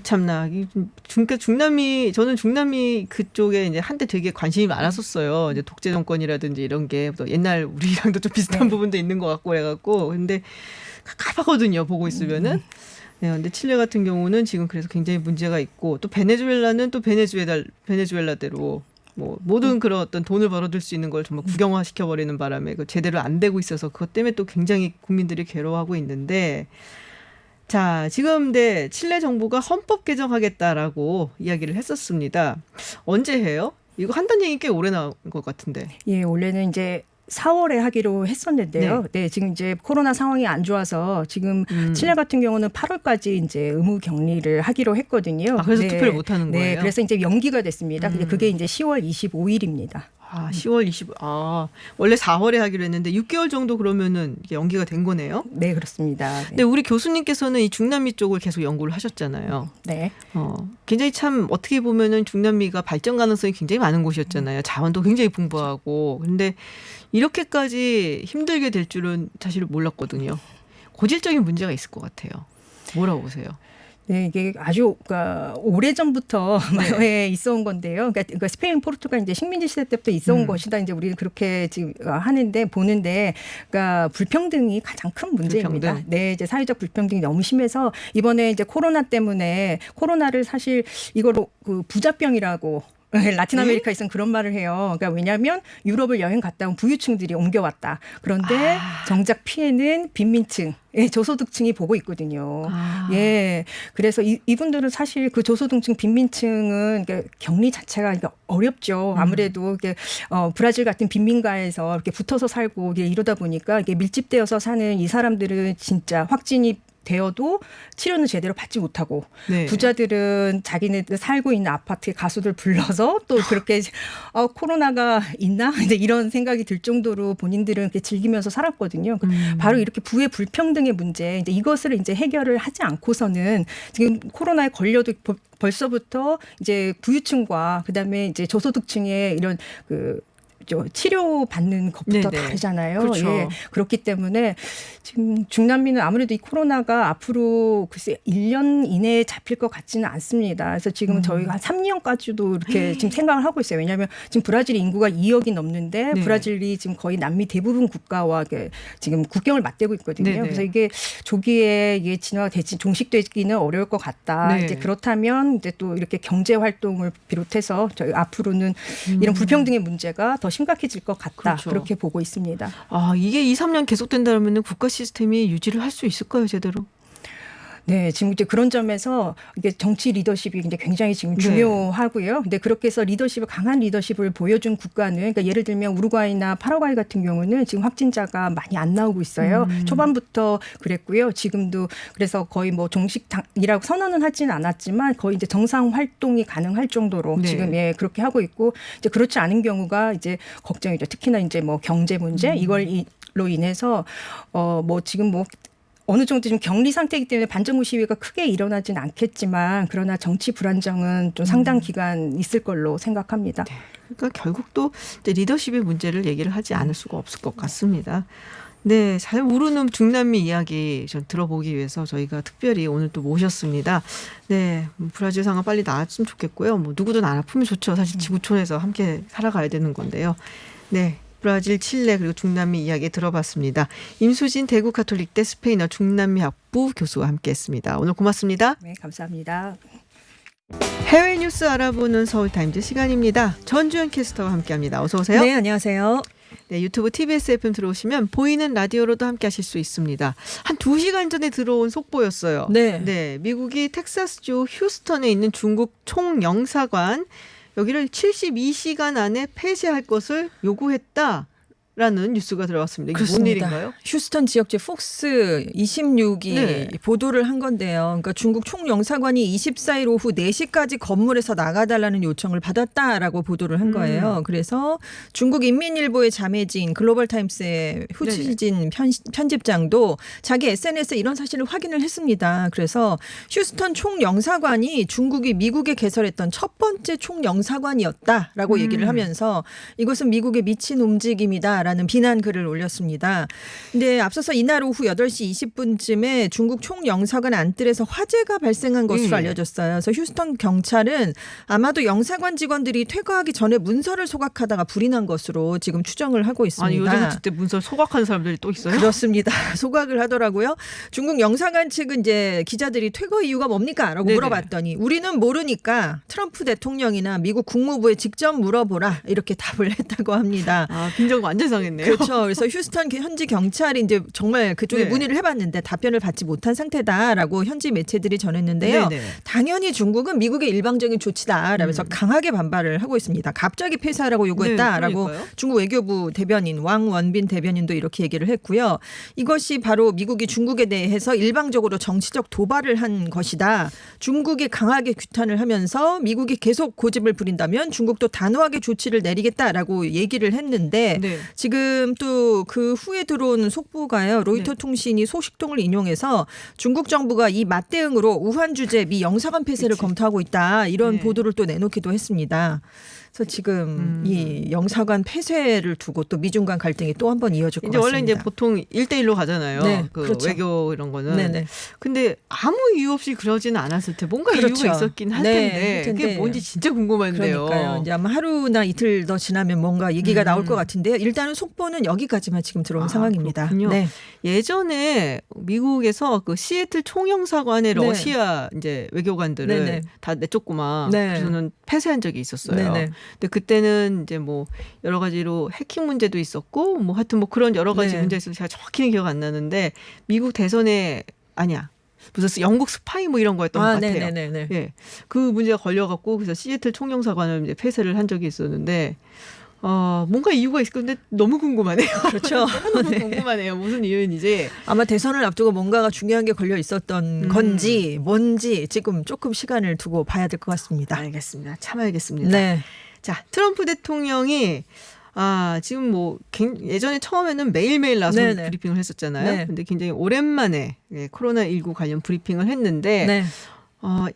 S1: 참나. 그러니까 저는 중남미 그쪽에 이제 한때 되게 관심이 많았었어요. 이제 독재 정권이라든지 이런 게 또 옛날 우리랑도 좀 비슷한 부분도 있는 것 같고 그래갖고. 근데 깝깝하거든요, 보고 있으면은. 네, 근데 칠레 같은 경우는 지금 그래서 굉장히 문제가 있고, 또 베네수엘라는 또 베네수엘라대로 뭐 모든 그런 어떤 돈을 벌어들 수 있는 걸 정말 국영화 시켜버리는 바람에 제대로 안 되고 있어서 그것 때문에 또 굉장히 국민들이 괴로워하고 있는데, 자, 지금 칠레 정부가 헌법 개정하겠다라고 이야기를 했었습니다. 언제 해요? 이거 한다는 얘기 꽤 오래 나온 것 같은데.
S2: 예, 원래는 이제 4월에 하기로 했었는데요. 네, 지금 이제 코로나 상황이 안 좋아서 지금 칠레 같은 경우는 8월까지 이제 의무 격리를 하기로 했거든요.
S1: 아, 그래서
S2: 네.
S1: 투표를 못 하는 거예요?
S2: 네, 그래서 이제 연기가 됐습니다. 근데 그게 이제 10월 25일입니다.
S1: 아, 10월 원래 4월에 하기로 했는데 6개월 정도 그러면은 이게 연기가 된 거네요.
S2: 네, 그렇습니다. 네.
S1: 근데 우리 교수님께서는 이 중남미 쪽을 계속 연구를 하셨잖아요.
S2: 네.
S1: 굉장히 참 어떻게 보면은 중남미가 발전 가능성이 굉장히 많은 곳이었잖아요. 자원도 굉장히 풍부하고. 근데 이렇게까지 힘들게 될 줄은 사실 몰랐거든요. 고질적인 문제가 있을 것 같아요. 뭐라고 보세요?
S2: 네, 이게 아주 그러니까 오래전부터 네. 있어온 건데요. 그러니까 스페인, 포르투갈 이제 식민지 시대 때부터 있어온 것이다. 이제 우리는 그렇게 지금 하는데 보는데, 그러니까 불평등이 가장 큰 문제입니다.
S1: 불평등.
S2: 네, 이제 사회적 불평등이 너무 심해서 이번에 이제 코로나 때문에 코로나를 사실 이거로 그 부자병이라고. 라틴 아메리카에서는 그런 말을 해요. 그러니까 왜냐하면 유럽을 여행 갔다 온 부유층들이 옮겨왔다. 그런데 정작 피해는 빈민층, 저소득층이 보고 있거든요. 예, 그래서 이분들은 사실 그 저소득층, 빈민층은 그러니까 격리 자체가 그러니까 어렵죠. 아무래도 이게 브라질 같은 빈민가에서 이렇게 붙어서 살고 이러다 보니까 이게 밀집되어서 사는 이 사람들은 진짜 확진이 되어도 치료는 제대로 받지 못하고
S1: 네.
S2: 부자들은 자기네들 살고 있는 아파트에 가수들 불러서 또 그렇게 코로나가 있나 이제 이런 생각이 들 정도로 본인들은 이렇게 즐기면서 살았거든요. 바로 이렇게 부의 불평등의 문제 이제 이것을 이제 해결을 하지 않고서는 지금 코로나에 걸려도 벌써부터 이제 부유층과 그다음에 이제 저소득층의 이런 치료받는 것부터
S1: 네네.
S2: 다르잖아요.
S1: 그렇죠.
S2: 예. 그렇기 때문에 지금 중남미는 아무래도 이 코로나가 앞으로 글쎄 1년 이내에 잡힐 것 같지는 않습니다. 그래서 지금 저희가 한 3년까지도 이렇게 지금 생각을 하고 있어요. 왜냐하면 지금 브라질 인구가 2억이 넘는데
S1: 네.
S2: 브라질이 지금 거의 남미 대부분 국가와 지금 국경을 맞대고 있거든요.
S1: 네네.
S2: 그래서 이게 조기에 이게 진화가 되지 종식되기는 어려울 것 같다.
S1: 네.
S2: 이제 그렇다면 이제 또 이렇게 경제 활동을 비롯해서 저희 앞으로는 이런 불평등의 문제가 더 심각해질 것 같다.
S1: 그렇죠.
S2: 그렇게 보고 있습니다.
S1: 이게 2, 3년 계속된다면 국가 시스템이 유지를 할 수 있을까요, 제대로?
S2: 네, 지금 이제 그런 점에서 이게 정치 리더십이 이제 굉장히 지금 중요하고요. 근데 그렇게 해서 강한 리더십을 보여준 국가는, 그러니까 예를 들면 우루과이나 파라과이 같은 경우는 지금 확진자가 많이 안 나오고 있어요. 초반부터 그랬고요. 지금도 그래서 거의 뭐 종식이라고 선언은 하지는 않았지만 거의 이제 정상 활동이 가능할 정도로
S1: 네.
S2: 지금 그렇게 하고 있고 이제 그렇지 않은 경우가 이제 걱정이죠. 특히나 이제 뭐 경제 문제 이걸로 인해서 지금 어느 정도 좀 격리 상태이기 때문에 반정부 시위가 크게 일어나진 않겠지만 그러나 정치 불안정은 좀 상당 기간 있을 걸로 생각합니다.
S1: 네. 그러니까 결국 또 이제 리더십의 문제를 얘기를 하지 않을 수가 없을 것 같습니다. 네, 잘 모르는 중남미 이야기 좀 들어보기 위해서 저희가 특별히 오늘 또 모셨습니다. 네, 브라질 상황 빨리 나았으면 좋겠고요. 누구든 안 아프면 좋죠. 사실 지구촌에서 함께 살아가야 되는 건데요. 네. 브라질, 칠레 그리고 중남미 이야기 들어봤습니다. 임수진 대구 가톨릭대 스페인어 중남미 학부 교수와 함께했습니다. 오늘 고맙습니다.
S2: 네, 감사합니다.
S1: 해외 뉴스 알아보는 서울타임즈 시간입니다. 전주현 캐스터와 함께합니다. 어서 오세요.
S3: 네, 안녕하세요.
S1: 네, 유튜브 TBS FM 들어오시면 보이는 라디오로도 함께하실 수 있습니다. 한 2시간 전에 들어온 속보였어요.
S3: 네.
S1: 미국이 텍사스주 휴스턴에 있는 중국 총영사관 여기를 72시간 안에 폐쇄할 것을 요구했다라는 뉴스가 들어왔습니다. 이게
S3: 그렇습니다.
S1: 뭔 일인가요?
S3: 휴스턴 지역제 폭스 26이
S1: 네.
S3: 보도를 한 건데요. 그러니까 중국 총영사관이 24일 오후 4시까지 건물에서 나가달라는 요청을 받았다라고 보도를 한 거예요. 그래서 중국 인민일보의 자매진 글로벌타임스의 후치진 편집장도 자기 SNS에 이런 사실을 확인을 했습니다. 그래서 휴스턴 총영사관이 중국이 미국에 개설했던 첫 번째 총영사관이었다라고 얘기를 하면서 이것은 미국의 미친 움직임이다. 라는 비난 글을 올렸습니다. 근데 앞서서 이날 오후 8시 20분쯤에 중국 총영사관 안뜰에서 화재가 발생한 것으로 알려졌어요. 그래서 휴스턴 경찰은 아마도 영사관 직원들이 퇴거하기 전에 문서를 소각하다가 불이 난 것으로 지금 추정을 하고 있습니다.
S1: 아니 요즘 그때 문서 소각하는 사람들이 또 있어요?
S3: 그렇습니다. 소각을 하더라고요. 중국 영사관 측은 이제 기자들이 퇴거 이유가 뭡니까? 라고 물어봤더니 우리는 모르니까 트럼프 대통령이나 미국 국무부에 직접 물어보라 이렇게 답을 했다고 합니다.
S1: 빈정 완전 수상했네요.
S3: 그렇죠. 그래서 휴스턴 현지 경찰이 이제 정말 그쪽에
S1: 네.
S3: 문의를 해봤는데 답변을 받지 못한 상태다라고 현지 매체들이 전했는데요.
S1: 네네.
S3: 당연히 중국은 미국의 일방적인 조치다라면서 강하게 반발을 하고 있습니다. 갑자기 폐사하라고 요구했다라고
S1: 그러니까요.
S3: 중국 외교부 대변인 왕원빈 대변인도 이렇게 얘기를 했고요. 이것이 바로 미국이 중국에 대해서 일방적으로 정치적 도발을 한 것이다. 중국이 강하게 규탄을 하면서 미국이 계속 고집을 부린다면 중국도 단호하게 조치를 내리겠다라고 얘기를 했는데
S1: 네.
S3: 지금 또 그 후에 들어온 속보가요. 로이터
S1: 네.
S3: 통신이 소식통을 인용해서 중국 정부가 이 맞대응으로 우한 주재 미 영사관 폐쇄를
S1: 그치.
S3: 검토하고 있다. 이런
S1: 네.
S3: 보도를 또 내놓기도 했습니다. 그래서 지금 이 영사관 폐쇄를 두고 또 미중 간 갈등이 또 한 번 이어질 것
S1: 이제
S3: 같습니다.
S1: 원래 이제 보통 1대1로 가잖아요.
S3: 네,
S1: 그
S3: 그렇죠.
S1: 외교 이런 거는.
S3: 네네.
S1: 근데 아무 이유 없이 그러지는 않았을 테 뭔가
S3: 그렇죠.
S1: 이유가 있었긴 할
S3: 네,
S1: 텐데
S3: 할 텐데.
S1: 그게 뭔지 진짜 궁금한데요.
S3: 그러니까요. 이제 아마 하루나 이틀 더 지나면 뭔가 얘기가 나올
S1: 음.
S3: 것 같은데요. 일단은 속보는 여기까지만 지금 들어온 상황입니다.
S1: 그렇군요.
S3: 네.
S1: 예전에 미국에서 그 시애틀 총영사관의
S3: 네.
S1: 러시아 이제 외교관들을
S3: 네네.
S1: 다 내쫓고만
S3: 네.
S1: 그래서는 폐쇄한 적이 있었어요.
S3: 네네.
S1: 근데 그때는 이제 뭐 여러 가지로 해킹 문제도 있었고 뭐 하여튼 뭐 그런 여러 가지
S3: 네.
S1: 문제가 있어서 제가 정확히는 기억 안 나는데 미국 대선에 아니야. 무슨 영국 스파이 뭐 이런 거였던 것 같아요.
S3: 네네네.
S1: 예. 그 문제가 걸려갖고 그래서 시애틀 총영사관을 이제 폐쇄를 한 적이 있었는데 뭔가 이유가 있을 건데 너무 궁금하네요.
S3: 그렇죠.
S1: 너무 궁금하네요. 무슨 이유인지.
S3: 아마 대선을 앞두고 뭔가가 중요한 게 걸려 있었던 건지 뭔지 지금 조금 시간을 두고 봐야 될 것 같습니다.
S1: 알겠습니다. 참아야겠습니다.
S3: 네.
S1: 자, 트럼프 대통령이 지금 뭐 예전에 처음에는 매일매일 나와서
S3: 네네.
S1: 브리핑을 했었잖아요.
S3: 네.
S1: 근데 굉장히 오랜만에 코로나19 관련 브리핑을 했는데
S3: 네.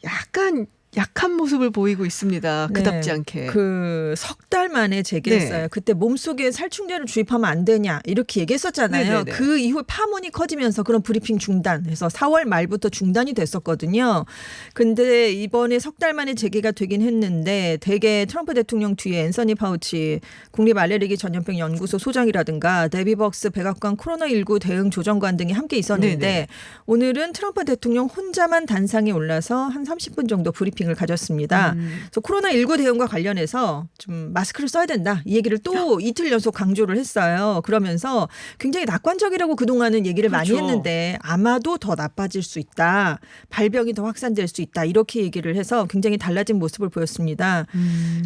S1: 약간 약한 모습을 보이고 있습니다. 그답지 않게.
S3: 그 석 달 만에 재개했어요.
S1: 네.
S3: 그때 몸속에 살충제를 주입하면 안 되냐 이렇게 얘기했었잖아요.
S1: 네네네.
S3: 그 이후에 파문이 커지면서 그런 브리핑 중단해서 4월 말부터 중단이 됐었거든요. 근데 이번에 석 달 만에 재개가 되긴 했는데 대개 트럼프 대통령 뒤에 앤서니 파우치 국립 알레르기 전염병 연구소 소장이라든가 데비 벅스 백악관 코로나19 대응 조정관 등이 함께 있었는데
S1: 네네.
S3: 오늘은 트럼프 대통령 혼자만 단상에 올라서 한 30분 정도 브리핑을 가졌습니다. 그래서 코로나19 대응과 관련해서 좀 마스크를 써야 된다. 이 얘기를 또 이틀 연속 강조를 했어요. 그러면서 굉장히 낙관적이라고 그동안은 얘기를 많이
S1: 그렇죠.
S3: 했는데 아마도 더 나빠질 수 있다. 발병이 더 확산될 수 있다. 이렇게 얘기를 해서 굉장히 달라진 모습을 보였습니다.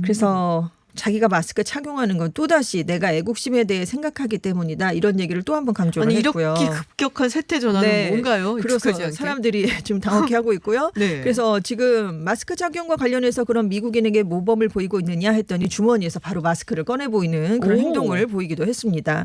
S3: 그래서 자기가 마스크 착용하는 건 또다시 내가 애국심에 대해 생각하기 때문이다. 이런 얘기를 또 한 번 강조를
S1: 아니
S3: 했고요.
S1: 이렇게 급격한 세태 전환은
S3: 네.
S1: 뭔가요? 익숙하지
S3: 그래서
S1: 않게.
S3: 사람들이 좀 당혹해하고 있고요.
S1: 네.
S3: 그래서 지금 마스크 착용과 관련해서 그런 미국인에게 모범을 보이고 있느냐 했더니 주머니에서 바로 마스크를 꺼내 보이는 그런
S1: 오.
S3: 행동을 보이기도 했습니다.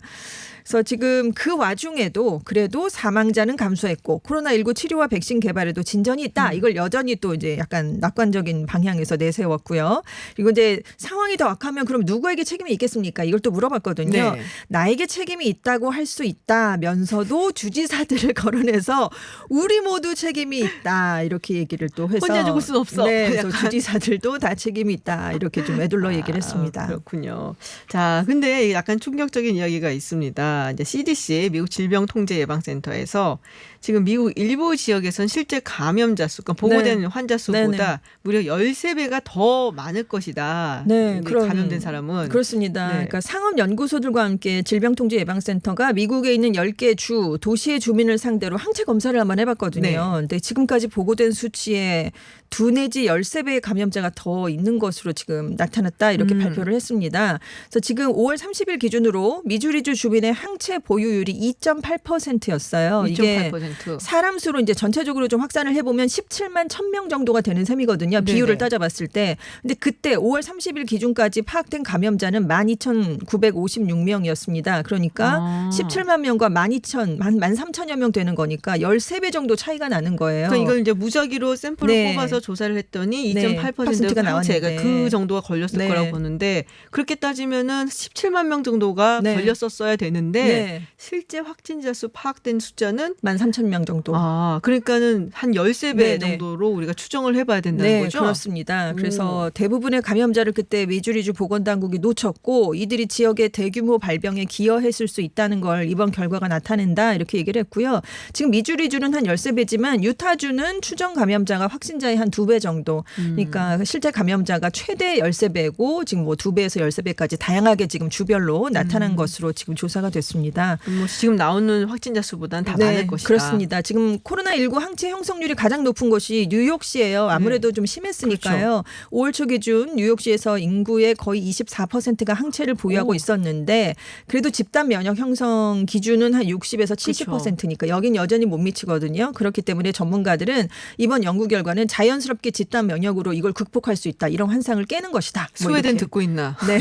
S3: 그래서 지금 그 와중에도 그래도 사망자는 감소했고 코로나19 치료와 백신 개발에도 진전이 있다. 이걸 여전히 또 이제 약간 낙관적인 방향에서 내세웠고요. 그리고 이제 상황이 더 악하면 그럼 누구에게 책임이 있겠습니까? 이걸 또 물어봤거든요.
S1: 네.
S3: 나에게 책임이 있다고 할 수 있다면서도 주지사들을 거론해서 우리 모두 책임이 있다. 이렇게 얘기를 또 해서
S1: 혼자 죽을 순 없어.
S3: 네, 그래서
S1: 약간.
S3: 주지사들도 다 책임이 있다. 이렇게 좀 애둘러 얘기를 했습니다.
S1: 그렇군요. 자, 근데 약간 충격적인 이야기가 있습니다. 이제 CDC 미국 질병통제예방센터에서 지금 미국 일부 지역에선 실제 감염자 수, 그러니까 보고된 환자 수보다
S3: 네네.
S1: 무려 13배가 더 많을 것이다.
S3: 네,
S1: 이게
S3: 그런-
S1: 감염된 사람은.
S3: 그렇습니다.
S1: 네.
S3: 그러니까 상업 연구소들과 함께 질병통제예방센터가 미국에 있는 10개 주 도시의 주민을 상대로 항체 검사를 한번 해봤거든요.
S1: 네.
S3: 근데 지금까지 보고된 수치에 2 내지 13배의 감염자가 더 있는 것으로 지금 나타났다 이렇게 발표를 했습니다. 그래서 지금 5월 30일 기준으로 미주리주 주민의 항체 보유율이 2.8%였어요. 이게
S1: 2.8%.
S3: 사람 수로 이제 전체적으로 좀 확산을 해보면 17만 1,000명 정도가 되는 셈이거든요.
S1: 네네.
S3: 비율을 따져봤을 때. 근데 그때 5월 30일 기준까지 파악된 감염자는 12,956명이었습니다. 그러니까 17만 명과 13,000여 명 되는 거니까 13배 정도 차이가 나는 거예요.
S1: 그러니까 이걸 이제 무작위로 샘플을
S3: 네.
S1: 뽑아서 조사를 했더니
S3: 네,
S1: 2.8%가
S3: 나왔는데.
S1: 항체가 그 정도가 걸렸을
S3: 네.
S1: 거라고 보는데 그렇게 따지면은 17만 명 정도가
S3: 네.
S1: 걸렸었어야 되는데
S3: 네.
S1: 실제 확진자 수 파악된 숫자는
S3: 13,000명 정도.
S1: 그러니까는 한 13배
S3: 네, 네.
S1: 정도로 우리가 추정을 해봐야 된다는
S3: 네,
S1: 거죠.
S3: 그렇습니다. 그래서 대부분의 감염자를 그때 미주리 미주리주 보건당국이 놓쳤고 이들이 지역의 대규모 발병에 기여했을 수 있다는 걸 이번 결과가 나타낸다 이렇게 얘기를 했고요. 지금 미주리주는 한 13배지만 유타주는 추정 감염자가 확진자의 한 2배 정도. 그러니까 실제 감염자가 최대 13배고 지금 뭐 2배에서 13배까지 다양하게 지금 주별로 나타난 것으로 지금 조사가 됐습니다.
S1: 뭐 지금 나오는 확진자 수보다는 다
S3: 네,
S1: 많을 것이다.
S3: 그렇습니다. 지금 코로나19 항체 형성률이 가장 높은 곳이 뉴욕시예요. 아무래도 좀 심했으니까요. 5월 초 기준 뉴욕시에서 인구의 거의 24%가 항체를 보유하고
S1: 오.
S3: 있었는데 그래도 집단 면역 형성 기준은 한 60에서 70%니까 여긴 여전히 못 미치거든요. 그렇기 때문에 전문가들은 이번 연구 결과는 자연스럽게 집단 면역으로 이걸 극복할 수 있다. 이런 환상을 깨는 것이다. 뭐
S1: 스웨덴
S3: 이렇게.
S1: 듣고 있나?
S3: 네.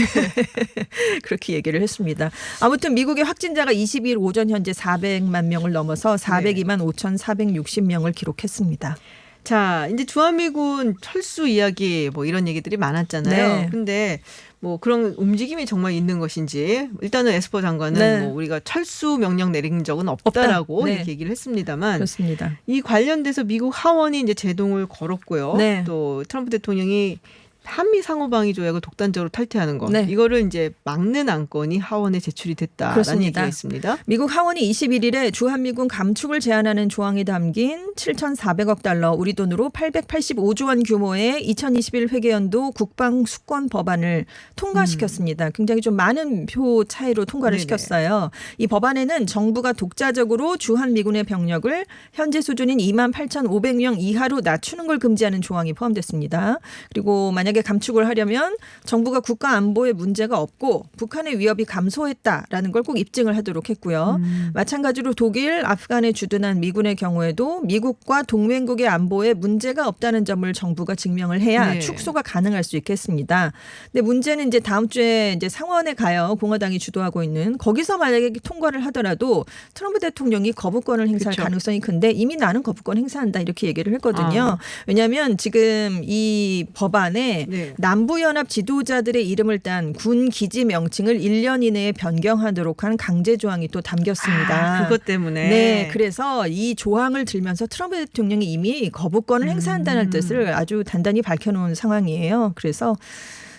S3: 그렇게 얘기를 했습니다. 아무튼 미국의 확진자가 22일 오전 현재 400만 명을 넘어서 402만 5,460명을 기록했습니다.
S1: 자, 이제 주한미군 철수 이야기 뭐 이런 얘기들이 많았잖아요.
S3: 네.
S1: 근데 뭐 그런 움직임이 정말 있는 것인지 일단은 에스퍼 장관은
S3: 네.
S1: 뭐 우리가 철수 명령 내린 적은 없다라고
S3: 없다. 네.
S1: 이렇게 얘기를 했습니다만
S3: 그렇습니다.
S1: 이 관련돼서 미국 하원이 이제 제동을 걸었고요.
S3: 네.
S1: 또 트럼프 대통령이 한미 상호방위 조약을 독단적으로 탈퇴하는 것
S3: 네.
S1: 이거를 이제 막는 안건이 하원에 제출이 됐다라는
S3: 그렇습니다.
S1: 얘기가 있습니다.
S3: 미국 하원이 21일에 주한미군 감축을 제한하는 조항이 담긴 7,400억 달러 우리 돈으로 885조 원 규모의 2021 회계연도 국방 수권 법안을 통과시켰습니다. 굉장히 좀 많은 표 차이로 통과를
S1: 네네.
S3: 시켰어요. 이 법안에는 정부가 독자적으로 주한미군의 병력을 현재 수준인 28,500명 이하로 낮추는 걸 금지하는 조항이 포함됐습니다. 그리고 만약에 감축을 하려면 정부가 국가 안보에 문제가 없고 북한의 위협이 감소했다라는 걸 꼭 입증을 하도록 했고요. 마찬가지로 독일, 아프간에 주둔한 미군의 경우에도 미국과 동맹국의 안보에 문제가 없다는 점을 정부가 증명을 해야
S1: 네.
S3: 축소가 가능할 수 있겠습니다. 근데 문제는 이제 다음 주에 이제 상원에 가요. 공화당이 주도하고 있는 거기서 만약에 통과를 하더라도 트럼프 대통령이 거부권을 행사할
S1: 그렇죠.
S3: 가능성이 큰데 이미 나는 거부권 행사한다 이렇게 얘기를 했거든요. 왜냐하면 지금 이 법안에
S1: 네.
S3: 남부연합 지도자들의 이름을 딴 군 기지 명칭을 1년 이내에 변경하도록 한 강제 조항이 또 담겼습니다.
S1: 그것 때문에.
S3: 네, 그래서 이 조항을 들면서 트럼프 대통령이 이미 거부권을 행사한다는 뜻을 아주 단단히 밝혀놓은 상황이에요. 그래서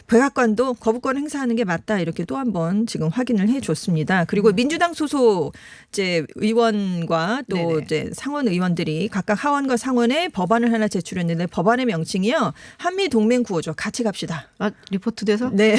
S3: 백악관도 거부권 행사하는 게 맞다 이렇게 또 한 번 지금 확인을 해줬습니다. 그리고 민주당 소속 이제 의원과 또
S1: 네네.
S3: 이제 상원 의원들이 각각 하원과 상원에 법안을 하나 제출했는데 법안의 명칭이요 한미 동맹 구호죠. 같이 갑시다.
S1: 아, 리포트 돼서?
S3: 네.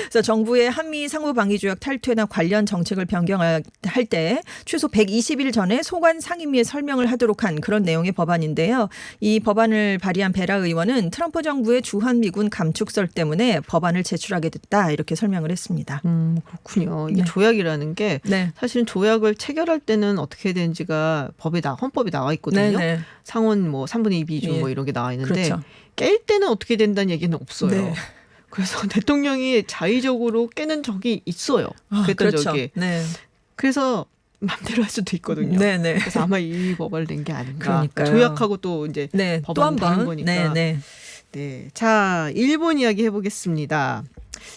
S3: 그래서 정부의 한미 상호방위조약 탈퇴나 관련 정책을 변경할 때 최소 120일 전에 소관 상임위에 설명을 하도록 한 그런 내용의 법안인데요. 이 법안을 발의한 베라 의원은 트럼프 정부의 주한미군 감축설 때문에 법안을 제출하게 됐다 이렇게 설명을 했습니다.
S1: 그렇군요. 이게
S3: 네.
S1: 조약이라는 게
S3: 네.
S1: 사실은 조약을 체결할 때는 어떻게 되는지가 헌법에 나와 있거든요.
S3: 네.
S1: 상원 뭐 3분의 2 비중
S3: 예.
S1: 뭐 이런 게 나와 있는데
S3: 그렇죠.
S1: 깰 때는 어떻게 된다는 얘기는 없어요.
S3: 네.
S1: 그래서 대통령이 자의적으로 깨는 적이 있어요. 그랬던
S3: 그렇죠.
S1: 적이.
S3: 네.
S1: 그래서 맘대로 할 수도 있거든요.
S3: 네, 네.
S1: 그래서 아마 이 법안을 낸 게 아닌가.
S3: 그러니까요.
S1: 조약하고 또 이제
S3: 네. 또
S1: 법안은
S3: 한
S1: 다른
S3: 번.
S1: 거니까.
S3: 네, 네.
S1: 네. 자, 일본 이야기 해보겠습니다.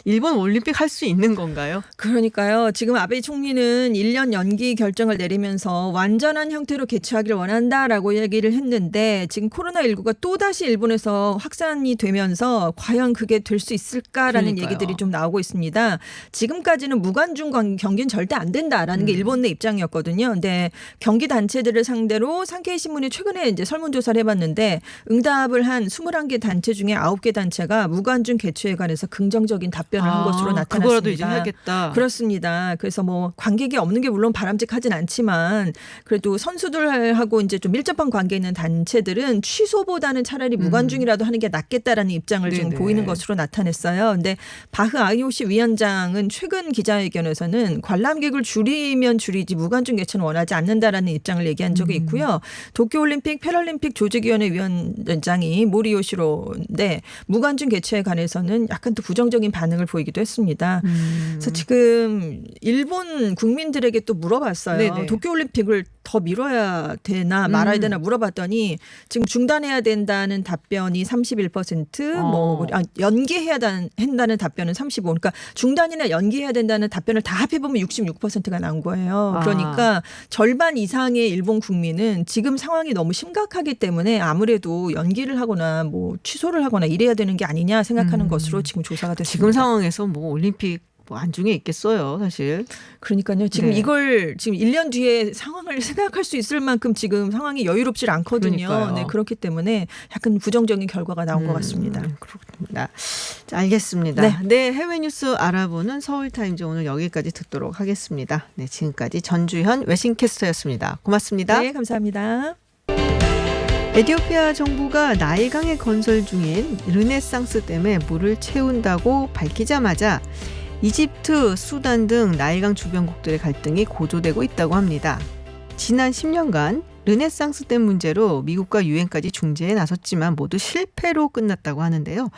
S1: 일본 올림픽 할 수 있는 건가요?
S3: 그러니까요. 지금 아베 총리는 1년 연기 결정을 내리면서 완전한 형태로 개최하기를 원한다라고 얘기를 했는데 지금 코로나19가 또다시 일본에서 확산이 되면서 과연 그게 될 수 있을까라는
S1: 그러니까요.
S3: 얘기들이 좀 나오고 있습니다. 지금까지는 무관중 경기는 절대 안 된다라는 게 일본 내 입장이었거든요. 근데 경기 단체들을 상대로 산케이 신문이 최근에 이제 설문조사를 해봤는데 응답을 한 21개 단체 중에 9개 단체가 무관중 개최에 관해서 긍정적인 답변을 한 것으로 나타났습니다.
S1: 그거라도 이제 해야겠다.
S3: 그렇습니다. 그래서 뭐 관객이 없는 게 물론 바람직하진 않지만 그래도 선수들하고 이제 좀 밀접한 관계 있는 단체들은 취소보다는 차라리 무관중이라도 하는 게 낫겠다라는 입장을 지금
S1: 네네.
S3: 보이는 것으로 나타냈어요. 근데 바흐 IOC 위원장은 최근 기자회견에서는 관람객을 줄이면 줄이지 무관중 개최는 원하지 않는다라는 입장을 얘기한 적이 있고요. 도쿄올림픽 패럴림픽 조직위원회 위원장이 모리요시로인데 무관중 개최에 관해서는 약간 또 부정적인 반응을 보이기도 했습니다. 그래서 지금 일본 국민들에게 또 물어봤어요.
S1: 네네.
S3: 도쿄올림픽을 더 미뤄야 되나 말아야 되나 물어봤더니 지금 중단해야 된다는 답변이 31%, 연기해야 한다는 답변은 35. 그러니까 중단이나 연기해야 된다는 답변을 다 합해보면 66%가 나온 거예요. 그러니까 절반 이상의 일본 국민은 지금 상황이 너무 심각하기 때문에 아무래도 연기를 하거나 뭐 취소를 하거나 이래야 되는 게 아니냐 생각하는 것으로 지금 조사가 됐습니다.
S1: 지금 상황에서 뭐 올림픽 뭐 안중에 있겠어요, 사실.
S3: 그러니까요. 지금
S1: 네.
S3: 이걸 지금 1년 뒤에 상황을 생각할 수 있을 만큼 지금 상황이 여유롭지 않거든요.
S1: 그러니까요.
S3: 네, 그렇기 때문에 약간 부정적인 결과가 나온 것 같습니다.
S1: 그렇습니다. 자, 알겠습니다. 네, 해외 뉴스 알아보는 서울타임즈 오늘 여기까지 듣도록 하겠습니다. 네, 지금까지 전주현 외신캐스터였습니다. 고맙습니다.
S3: 네, 감사합니다.
S1: 에티오피아 정부가 나일강에 건설 중인 르네상스 댐에 물을 채운다고 밝히자마자 이집트, 수단 등 나일강 주변국들의 갈등이 고조되고 있다고 합니다. 지난 10년간 르네상스 댐 문제로 미국과 유엔까지 중재에 나섰지만 모두 실패로 끝났다고 하는데요.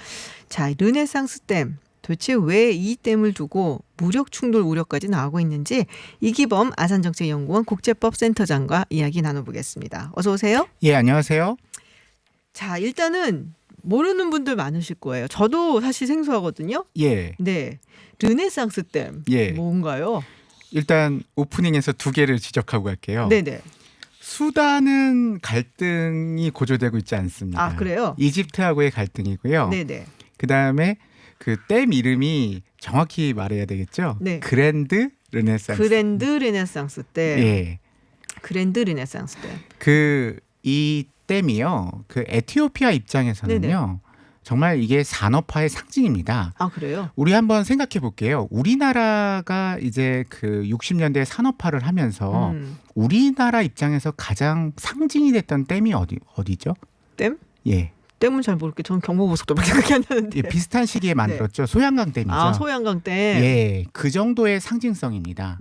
S1: 자, 르네상스 댐, 도대체 왜 이 댐을 두고 무력 충돌 우려까지 나오고 있는지 이기범 아산정책연구원 국제법센터장과 이야기 나눠보겠습니다. 어서 오세요.
S4: 예, 안녕하세요.
S1: 자, 일단은 모르는 분들 많으실 거예요. 저도 사실 생소하거든요.
S4: 예.
S1: 네, 르네상스 댐
S4: 예.
S1: 뭔가요?
S4: 일단 오프닝에서 두 개를 지적하고 갈게요.
S1: 네네.
S4: 수단은 갈등이 고조되고 있지 않습니다.
S1: 아, 그래요?
S4: 이집트하고의 갈등이고요.
S1: 네네.
S4: 그다음에 그 댐 이름이 정확히 말해야 되겠죠.
S1: 네.
S4: 그랜드 르네상스.
S1: 그랜드 르네상스 댐.
S4: 예.
S1: 그랜드 르네상스 댐.
S4: 이 댐이요. 그 에티오피아 입장에서는요.
S1: 네네.
S4: 정말 이게 산업화의 상징입니다.
S1: 아, 그래요?
S4: 우리 한번 생각해 볼게요. 우리나라가 이제 그 60년대 산업화를 하면서 우리나라 입장에서 가장 상징이 됐던 댐이 어디죠?
S1: 댐?
S4: 예.
S1: 댐은 잘 모르겠어요. 저는 경부고속도로밖에 생각이 안 나는데.
S4: 예, 비슷한 시기에 만들었죠. 소양강 댐이죠.
S1: 아, 소양강 댐.
S4: 예, 그 정도의 상징성입니다.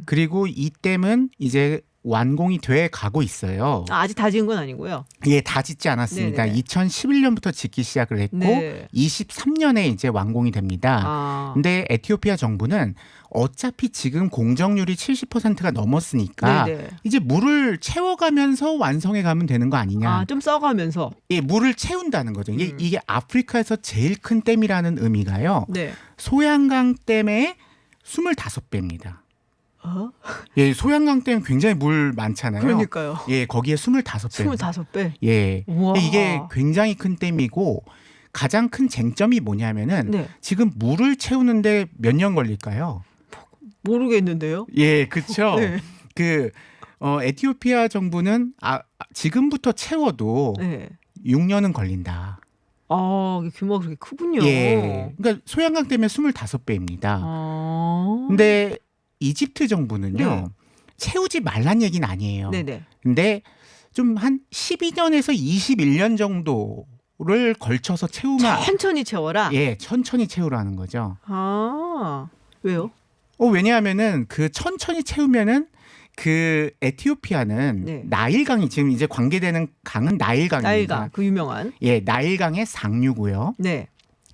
S4: 그리고 이 댐은 이제 완공이 돼 가고 있어요.
S1: 아, 아직 다 지은 건 아니고요.
S4: 예, 다 짓지 않았습니다.
S1: 네네.
S4: 2011년부터 짓기 시작을 했고
S1: 네.
S4: 23년에 이제 완공이 됩니다.
S1: 아.
S4: 근데 에티오피아 정부는 어차피 지금 공정률이 70%가 넘었으니까
S1: 네네.
S4: 이제 물을 채워가면서 완성해 가면 되는 거 아니냐.
S1: 아, 좀 써가면서.
S4: 예, 물을 채운다는 거죠. 이게 아프리카에서 제일 큰 댐이라는 의미가요.
S1: 네.
S4: 소양강 댐의 25배입니다.
S1: 어?
S4: 예, 소양강 댐 굉장히 물 많잖아요.
S1: 그러니까요.
S4: 예, 거기에 25배.
S1: 25배.
S4: 예.
S1: 우와.
S4: 이게 굉장히 큰 댐이고 가장 큰 쟁점이 뭐냐면은
S1: 네.
S4: 지금 물을 채우는데 몇 년 걸릴까요?
S1: 모르겠는데요.
S4: 예, 그렇죠.
S1: 네.
S4: 에티오피아 정부는 지금부터 채워도
S1: 네.
S4: 6년은 걸린다.
S1: 아, 규모가 그렇게 크군요.
S4: 예. 그러니까 소양강 댐의 25배입니다.
S1: 아.
S4: 근데 이집트 정부는요.
S1: 네.
S4: 채우지 말란 얘기는 아니에요.
S1: 네네.
S4: 근데 좀 한 12년에서 21년 정도를 걸쳐서 채우면
S1: 천천히 채워라.
S4: 예, 천천히 채우라는 거죠.
S1: 아, 왜요?
S4: 왜냐하면은 그 천천히 채우면은 그 에티오피아는
S1: 네.
S4: 나일강이 지금 이제 관계되는 강은 나일강입니다.
S1: 나일강, 그 유명한.
S4: 예, 나일강의 상류고요.
S1: 네.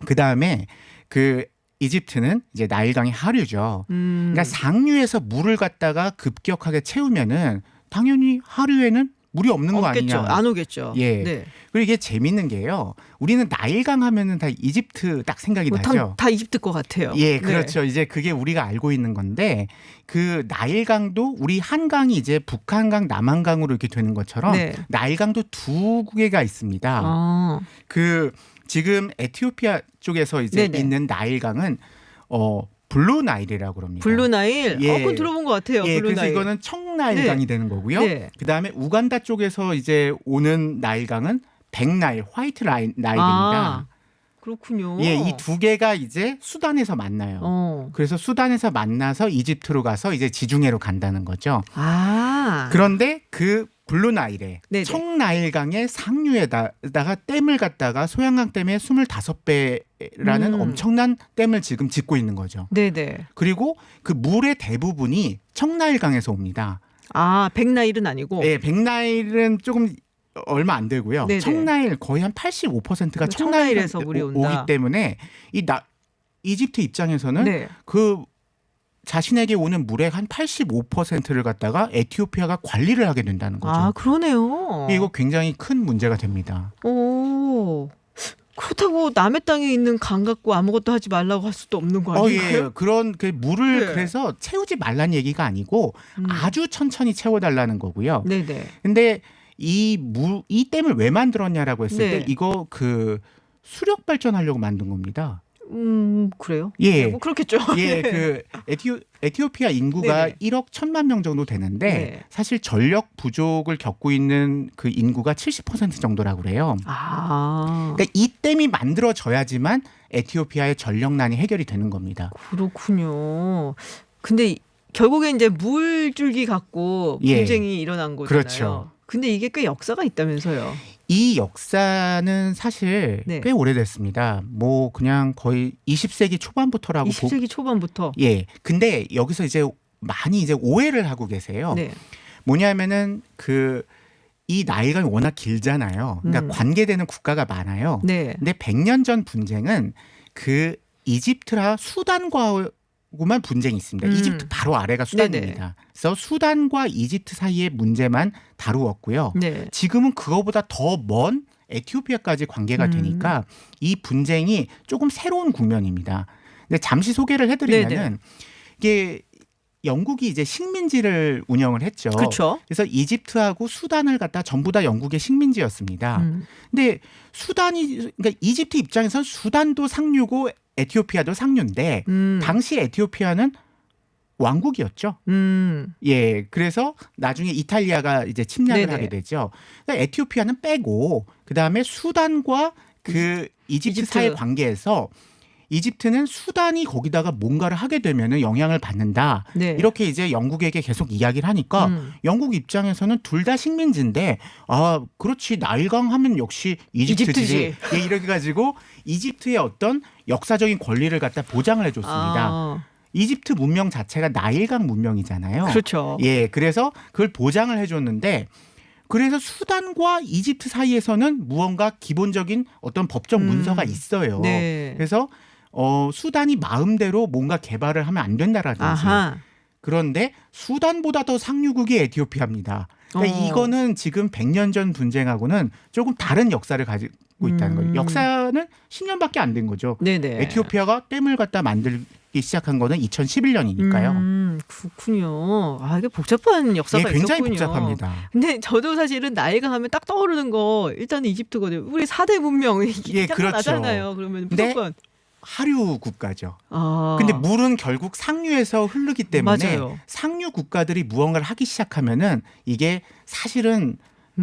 S4: 그다음에 그 이집트는 이제 나일강의 하류죠. 그러니까 상류에서 물을 갖다가 급격하게 채우면은 당연히 하류에는 물이 없는 거
S1: 없겠죠.
S4: 아니냐.
S1: 안 오겠죠.
S4: 예.
S1: 네.
S4: 그리고 이게 재밌는 게요. 우리는 나일강 하면은 다 이집트 딱 생각이
S1: 뭐
S4: 나죠.
S1: 다 이집트 것 같아요.
S4: 예,
S1: 네.
S4: 그렇죠. 이제 그게 우리가 알고 있는 건데 그 나일강도 우리 한강이 이제 북한강, 남한강으로 이렇게 되는 것처럼
S1: 네.
S4: 나일강도 두 개가 있습니다.
S1: 아,
S4: 그 지금 에티오피아 쪽에서 이제
S1: 네네.
S4: 있는 나일강은 블루 나일이라고 그럽니다.
S1: 블루 나일.
S4: 예.
S1: 그건 들어본 것 같아요.
S4: 예,
S1: 블루
S4: 그래서
S1: 나일.
S4: 이거는 청나일강이 되는 거고요.
S1: 네.
S4: 그다음에 우간다 쪽에서 이제 오는 나일강은 백나일, 화이트 나일입니다.
S1: 아, 그렇군요.
S4: 예, 이 두 개가 이제 수단에서 만나요. 그래서 수단에서 만나서 이집트로 가서 이제 지중해로 간다는 거죠.
S1: 아.
S4: 그런데 그 블루나일에
S1: 네네.
S4: 청나일강의 상류에다가 댐을 갖다가 소양강 댐의 25배라는 엄청난 댐을 지금 짓고 있는 거죠.
S1: 네네.
S4: 그리고 그 물의 대부분이 청나일강에서 옵니다.
S1: 아, 백나일은 아니고.
S4: 예, 백나일은 조금 얼마 안 되고요.
S1: 네네.
S4: 청나일 거의 한 85%가
S1: 청나일에서 물이 온다.
S4: 오기 때문에 이집트 입장에서는
S1: 네.
S4: 그 자신에게 오는 물의 한 85%를 갖다가 에티오피아가 관리를 하게 된다는 거죠.
S1: 아, 그러네요.
S4: 이거 굉장히 큰 문제가 됩니다.
S1: 오. 그렇다고 남의 땅에 있는 강 갖고 아무것도 하지 말라고 할 수도 없는 거 아닌가요?
S4: 예. 그런 그 물을
S1: 네.
S4: 그래서 채우지 말라는 얘기가 아니고 아주 천천히 채워달라는 거고요.
S1: 네네.
S4: 근데 이 댐을 왜 만들었냐라고 했을
S1: 네.
S4: 때 이거 그 수력 발전하려고 만든 겁니다.
S1: 그래요?
S4: 예.
S1: 뭐 그렇겠죠.
S4: 예, 그 에티오피아 인구가
S1: 네네.
S4: 1억 1천만 명 정도 되는데
S1: 네.
S4: 사실 전력 부족을 겪고 있는 그 인구가 70% 정도라고 그래요.
S1: 아,
S4: 그러니까 이 댐이 만들어져야지만 에티오피아의 전력난이 해결이 되는 겁니다.
S1: 그렇군요. 근데 결국에 이제 물줄기 갖고
S4: 예.
S1: 분쟁이 일어난 거잖아요.
S4: 그렇죠.
S1: 근데 이게 꽤 역사가 있다면서요.
S4: 이 역사는 사실
S1: 네.
S4: 꽤 오래됐습니다. 뭐 그냥 거의 20세기 초반부터라고
S1: 20세기 초반부터.
S4: 예. 근데 여기서 이제 많이 이제 오해를 하고 계세요.
S1: 네.
S4: 뭐냐면은 그 이 나일강이 워낙 길잖아요. 그러니까 관계되는 국가가 많아요.
S1: 네.
S4: 근데 100년 전 분쟁은 그 이집트라 수단과만 분쟁이 있습니다. 이집트 바로 아래가 수단입니다. 그래서 수단과 이집트 사이의 문제만 다루었고요.
S1: 네.
S4: 지금은 그거보다 더 먼 에티오피아까지 관계가 되니까 이 분쟁이 조금 새로운 국면입니다. 근데 잠시 소개를 해드리면은
S1: 네네.
S4: 이게 영국이 이제 식민지를 운영을 했죠.
S1: 그렇죠.
S4: 그래서 이집트하고 수단을 갖다 전부 다 영국의 식민지였습니다. 근데 수단이 그러니까 이집트 입장에선 수단도 상류고 에티오피아도 상류인데 당시 에티오피아는 왕국이었죠. 예, 그래서 나중에 이탈리아가 이제 침략을
S1: 네네.
S4: 하게 되죠. 그러니까 에티오피아는 빼고 그 다음에 수단과 그 이집트
S1: 이집트.
S4: 사이 관계에서 이집트는 수단이 거기다가 뭔가를 하게 되면은 영향을 받는다.
S1: 네.
S4: 이렇게 이제 영국에게 계속 이야기를 하니까 영국 입장에서는 둘 다 식민지인데 아 그렇지 나일강 하면 역시 이집트지.
S1: 이집트지.
S4: 예, 이렇게 가지고 이집트의 어떤 역사적인 권리를 갖다 보장을 해줬습니다.
S1: 아,
S4: 이집트 문명 자체가 나일강 문명이잖아요.
S1: 그렇죠.
S4: 예, 그래서 그걸 보장을 해줬는데 그래서 수단과 이집트 사이에서는 무언가 기본적인 어떤 법적 문서가 있어요.
S1: 네.
S4: 그래서 수단이 마음대로 뭔가 개발을 하면 안 된다라든지.
S1: 아하.
S4: 그런데 수단보다 더 상류국이 에티오피아입니다. 그러니까 이거는 지금 100년 전 분쟁하고는 조금 다른 역사를 가지고 있다는 거예요. 역사는 10년밖에 안 된 거죠.
S1: 네네.
S4: 에티오피아가 댐을 갖다 만들기 시작한 거는 2011년이니까요.
S1: 그렇군요. 아, 이게 복잡한 역사가
S4: 예, 굉장히
S1: 있었군요.
S4: 복잡합니다.
S1: 근데 저도 사실은 나일강 하면 딱 떠오르는 거 일단은 이집트거든요. 우리 4대 문명 이게
S4: 예, 그렇죠.
S1: 나잖아요. 그러면
S4: 근데
S1: 무조건.
S4: 하류 국가죠.
S1: 아.
S4: 근데 물은 결국 상류에서 흐르기 때문에
S1: 맞아요.
S4: 상류 국가들이 무언가를 하기 시작하면은 이게 사실은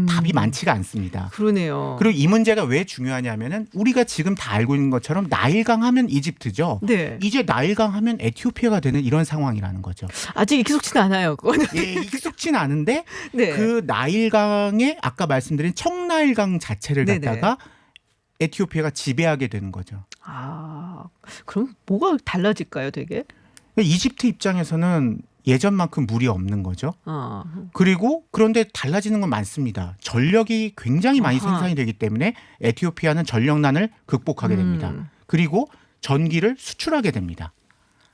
S4: 답이 많지가 않습니다.
S1: 그러네요.
S4: 그리고 이 문제가 왜 중요하냐면은 우리가 지금 다 알고 있는 것처럼 나일강 하면 이집트죠.
S1: 네.
S4: 이제 나일강 하면 에티오피아가 되는 이런 상황이라는 거죠.
S1: 아직 익숙치는 않아요. 그거는.
S4: 예, 익숙진 않은데
S1: 네.
S4: 그 나일강의 아까 말씀드린 청나일강 자체를
S1: 네네.
S4: 갖다가 에티오피아가 지배하게 되는 거죠.
S1: 아, 그럼 뭐가 달라질까요, 되게?
S4: 이집트 입장에서는 예전만큼 물이 없는 거죠.
S1: 아,
S4: 그리고 그런데 달라지는 건 많습니다. 전력이 굉장히 많이
S1: 아하.
S4: 생산이 되기 때문에 에티오피아는 전력난을 극복하게 됩니다. 그리고 전기를 수출하게 됩니다.